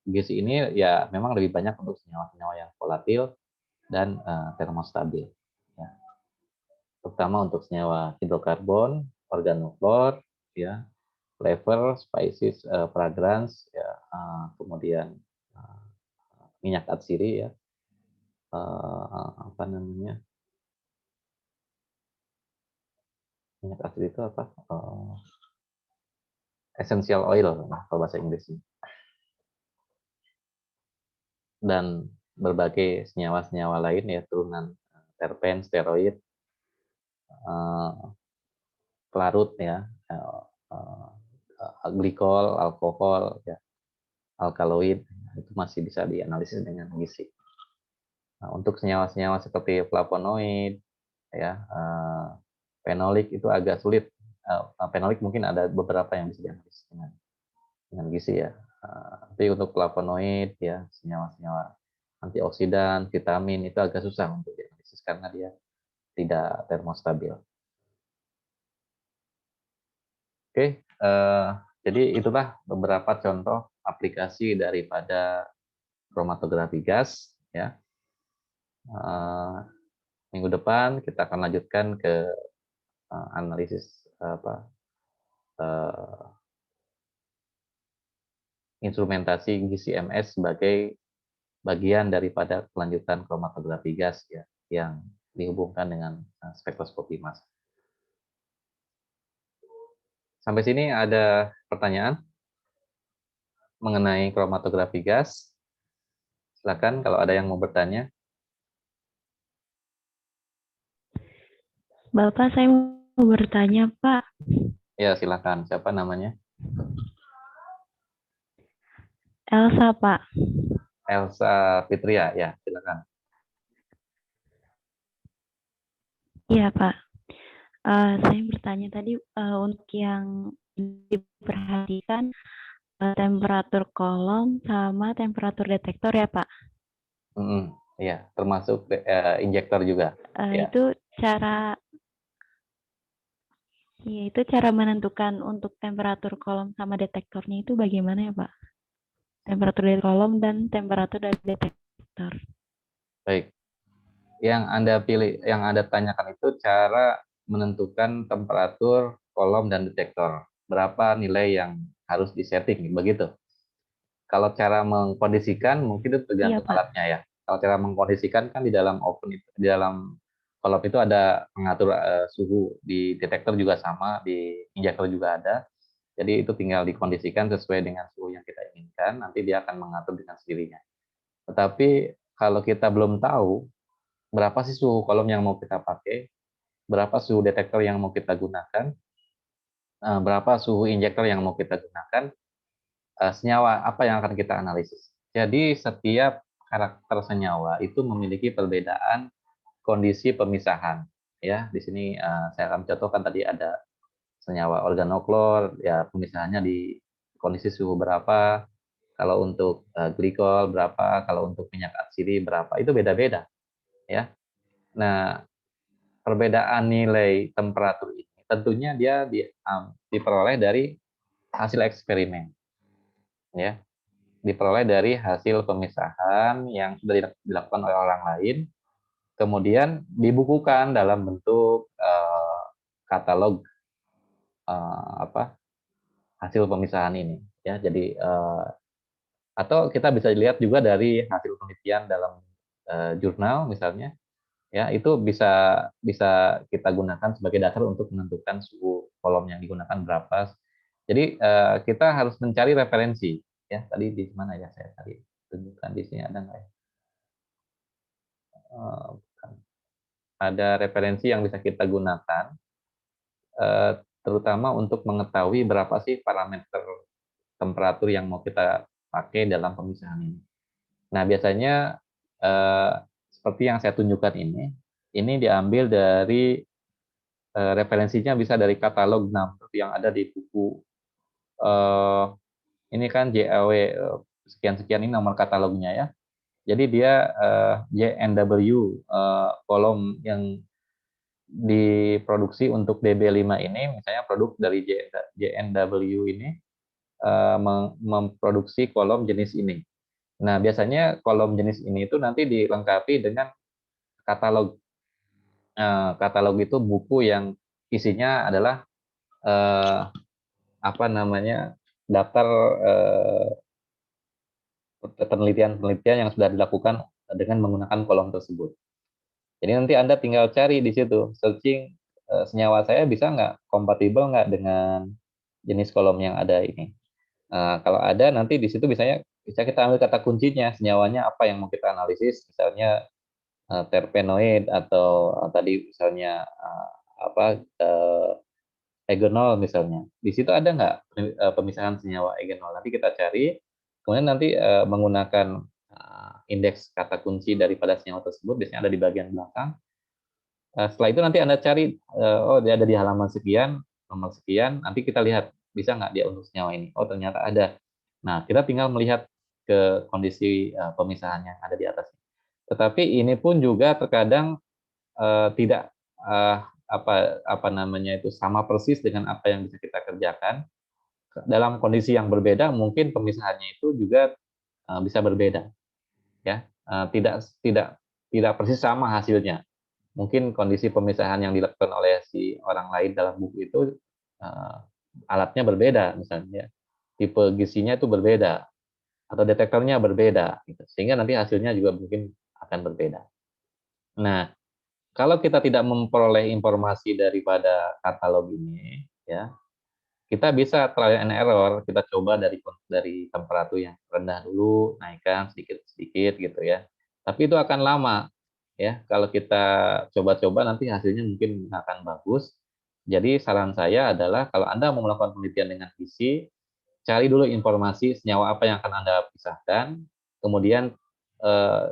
GISI ini ya memang lebih banyak untuk senyawa-senyawa yang volatil dan termostabil ya. Terutama untuk senyawa hidrokarbon, organoflor ya, flavor, spices, fragrance ya, kemudian minyak atsiri ya, minyak atsiri itu apa? Essential oil kalau bahasa Inggrisnya, dan berbagai senyawa-senyawa lain ya, turunan terpen, steroid, pelarut ya, glikol, alkohol ya, alkaloid, itu masih bisa dianalisis dengan gizi. Nah, untuk senyawa-senyawa seperti flavonoid ya, fenolik itu agak sulit. Fenolik mungkin ada beberapa yang bisa dianalisis dengan gizi ya. Tapi untuk flavonoid ya, senyawa-senyawa antioksidan, vitamin itu agak susah untuk dianalisis karena dia tidak termostabil. Oke, Jadi itulah beberapa contoh aplikasi daripada kromatografi gas ya. Minggu depan kita akan lanjutkan ke analisis eh, instrumentasi GCMS sebagai bagian daripada kelanjutan kromatografi gas ya yang dihubungkan dengan spektroskopi massa. Sampai sini ada pertanyaan mengenai kromatografi gas? Silakan kalau ada yang mau bertanya. Bapak, saya mau bertanya, Pak. Ya, silakan. Siapa namanya? Elsa, Pak. Elsa Fitria, ya, silakan. Iya, Pak. Saya bertanya tadi untuk yang diperhatikan temperatur kolom sama temperatur detektor ya, Pak. Iya, termasuk injektor juga. Ya. Itu cara menentukan untuk temperatur kolom sama detektornya itu bagaimana ya, Pak? Temperatur dari kolom dan temperatur dari detektor. Baik. Yang Anda pilih, yang Anda tanyakan itu cara menentukan temperatur kolom dan detektor. Berapa nilai yang harus disetting, begitu. Kalau cara mengkondisikan mungkin itu tergantung alatnya ya. Kalau cara mengkondisikan kan di dalam oven itu, di dalam kolom itu ada pengatur suhu, di detektor juga sama, di injektor juga ada. Jadi itu tinggal dikondisikan sesuai dengan suhu yang kita inginkan, nanti dia akan mengatur dengan sendirinya. Tetapi kalau kita belum tahu berapa sih suhu kolom yang mau kita pakai, berapa suhu detektor yang mau kita gunakan, berapa suhu injektor yang mau kita gunakan, senyawa apa yang akan kita analisis. Jadi setiap karakter senyawa itu memiliki perbedaan kondisi pemisahan. Ya, di sini saya akan contohkan tadi ada senyawa organoklor, ya pemisahannya di kondisi suhu berapa. Kalau untuk glikol berapa, kalau untuk minyak atsiri berapa, itu beda-beda. Ya, nah perbedaan nilai temperatur ini tentunya dia diperoleh dari hasil eksperimen. Ya, diperoleh dari hasil pemisahan yang sudah dilakukan oleh orang lain, kemudian dibukukan dalam bentuk katalog hasil pemisahan ini. Ya, jadi atau kita bisa lihat juga dari hasil penelitian dalam jurnal misalnya, ya itu bisa bisa kita gunakan sebagai dasar untuk menentukan suhu kolom yang digunakan berapa. Jadi kita harus mencari referensi. Ya, tadi di mana ya saya tadi tunjukkan di sini ada nggak ya? Ada referensi yang bisa kita gunakan, terutama untuk mengetahui berapa sih parameter temperatur yang mau kita pakai dalam pemisahan ini. Nah, biasanya seperti yang saya tunjukkan ini diambil dari referensinya bisa dari katalog 6 yang ada di buku. Ini kan JAW sekian-sekian ini nomor katalognya ya. Jadi dia JNW kolom yang diproduksi untuk DB5 ini, misalnya produk dari JNW ini memproduksi kolom jenis ini. Nah, biasanya kolom jenis ini itu nanti dilengkapi dengan katalog. Katalog itu buku yang isinya adalah daftar penelitian-penelitian yang sudah dilakukan dengan menggunakan kolom tersebut. Jadi nanti Anda tinggal cari di situ, searching senyawa saya bisa nggak, kompatibel nggak dengan jenis kolom yang ada ini. Kalau ada, nanti di situ bisa kita ambil kata kuncinya, senyawanya apa yang mau kita analisis, misalnya terpenoid atau tadi misalnya egenol misalnya. Di situ ada nggak pemisahan senyawa egenol? Nanti kita cari, kemudian nanti menggunakan indeks kata kunci daripada senyawa tersebut, biasanya ada di bagian belakang. Setelah itu nanti Anda cari, oh dia ada di halaman sekian, nomor sekian, nanti kita lihat bisa nggak dia untuk senyawa ini. Oh ternyata ada. Nah, kita tinggal melihat ke kondisi pemisahan yang ada di atasnya. Tetapi ini pun juga terkadang tidak sama persis dengan apa yang bisa kita kerjakan. dalam kondisi yang berbeda mungkin pemisahannya itu juga bisa berbeda, ya. Tidak persis sama hasilnya. Mungkin kondisi pemisahan yang dilakukan oleh si orang lain dalam buku itu alatnya berbeda, misalnya tipe gisinya itu berbeda atau detektornya berbeda, gitu. Sehingga nanti hasilnya juga mungkin akan berbeda. Nah, kalau kita tidak memperoleh informasi daripada katalog ini, ya, kita bisa trial and error, kita coba dari temperatur yang rendah dulu, naikkan sedikit-sedikit gitu ya. Tapi itu akan lama ya. Kalau kita coba-coba nanti hasilnya mungkin nggak akan bagus. Jadi saran saya adalah kalau Anda mau melakukan penelitian dengan gizi, cari dulu informasi senyawa apa yang akan Anda pisahkan, kemudian eh,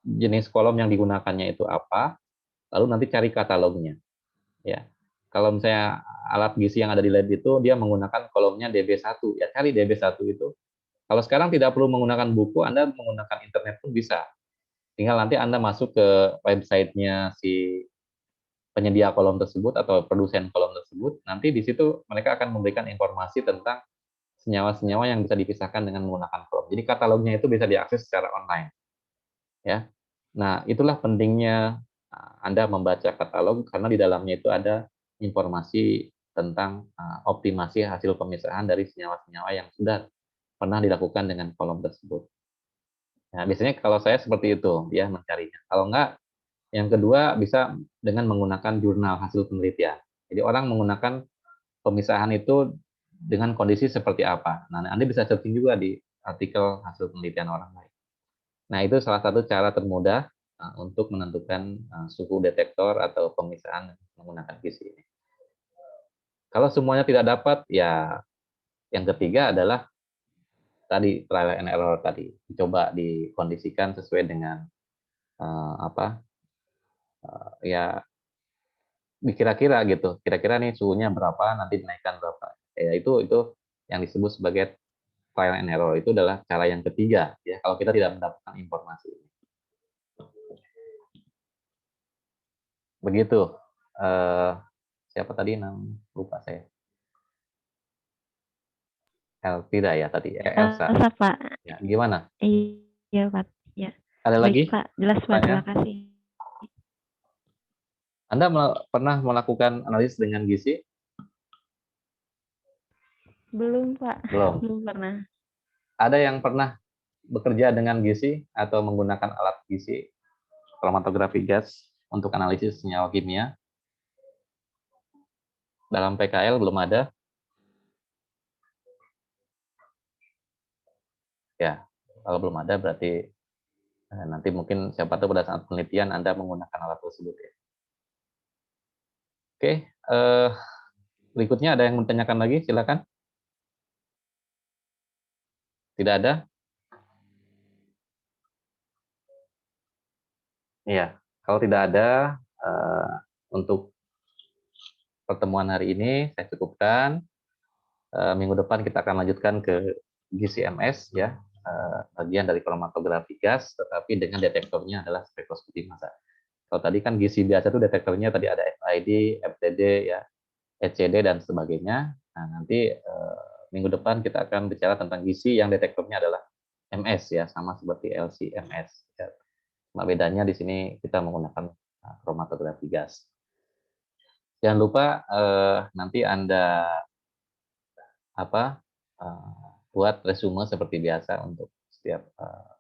jenis kolom yang digunakannya itu apa, lalu nanti cari katalognya. Ya, kalau misalnya alat gizi yang ada di lab itu dia menggunakan kolomnya DB1, ya cari DB1 itu. Kalau sekarang tidak perlu menggunakan buku, Anda menggunakan internet pun bisa. Tinggal nanti Anda masuk ke websitenya si penyedia kolom tersebut atau produsen kolom tersebut, nanti di situ mereka akan memberikan informasi tentang senyawa-senyawa yang bisa dipisahkan dengan menggunakan kolom. Jadi katalognya itu bisa diakses secara online. Ya. Nah, itulah pentingnya Anda membaca katalog karena di dalamnya itu ada informasi tentang optimasi hasil pemisahan dari senyawa-senyawa yang sudah pernah dilakukan dengan kolom tersebut. Nah, biasanya kalau saya seperti itu ya mencarinya. Kalau enggak, yang kedua bisa dengan menggunakan jurnal hasil penelitian. Jadi orang menggunakan pemisahan itu dengan kondisi seperti apa. Nah, Anda bisa searching juga di artikel hasil penelitian orang lain. Nah, itu salah satu cara termudah untuk menentukan suhu detektor atau pemisahan menggunakan gizi ini. Kalau semuanya tidak dapat, ya yang ketiga adalah tadi trial and error tadi, coba dikondisikan sesuai dengan ya kira-kira gitu, kira-kira nih suhunya berapa, nanti dinaikkan berapa. Ya itu yang disebut sebagai trial and error, itu adalah cara yang ketiga ya kalau kita tidak mendapatkan informasi. Begitu. Siapa tadi lupa saya. Elvira ya tadi, Elsa. Elsa, Pak. Ya, gimana? Iya, Pak. Ya. Ada Baik, lagi? Pak. Jelas, Pak. Terima kasih. Anda pernah melakukan analisis dengan gizi? Belum, Pak. Belum. Belum pernah. Ada yang pernah bekerja dengan gizi atau menggunakan alat gizi, kromatografi gas untuk analisis senyawa kimia? Dalam PKL belum ada? Ya, kalau belum ada berarti nanti mungkin siapa tahu pada saat penelitian Anda menggunakan alat tersebut ya. Oke, berikutnya ada yang menanyakan lagi, silakan. Tidak ada? Iya, kalau tidak ada, untuk pertemuan hari ini saya cukupkan. Minggu depan kita akan lanjutkan ke GCMS ya, bagian dari kromatografi gas, tetapi dengan detektornya adalah spektroskopi massa. Kalau tadi kan GC biasa itu detektornya tadi ada FID, FTD, ya, ECD dan sebagainya. Nah, nanti minggu depan kita akan bicara tentang GC yang detektornya adalah MS ya, sama seperti LC-MS. Ya. Cuma bedanya di sini kita menggunakan kromatografi gas. Jangan lupa nanti Anda buat resume seperti biasa untuk setiap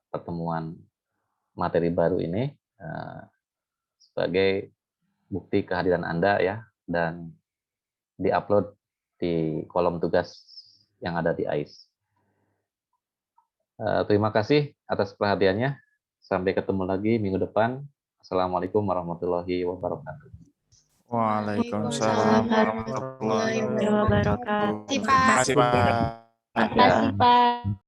pertemuan materi baru ini sebagai bukti kehadiran Anda ya, dan diupload di kolom tugas yang ada di AIS. Terima kasih atas perhatiannya. Sampai ketemu lagi minggu depan. Assalamualaikum warahmatullahi wabarakatuh. Waalaikumsalam warahmatullahi wabarakatuh. Wabarakatuh. Terima kasih, Pak. Terima kasih, Pak.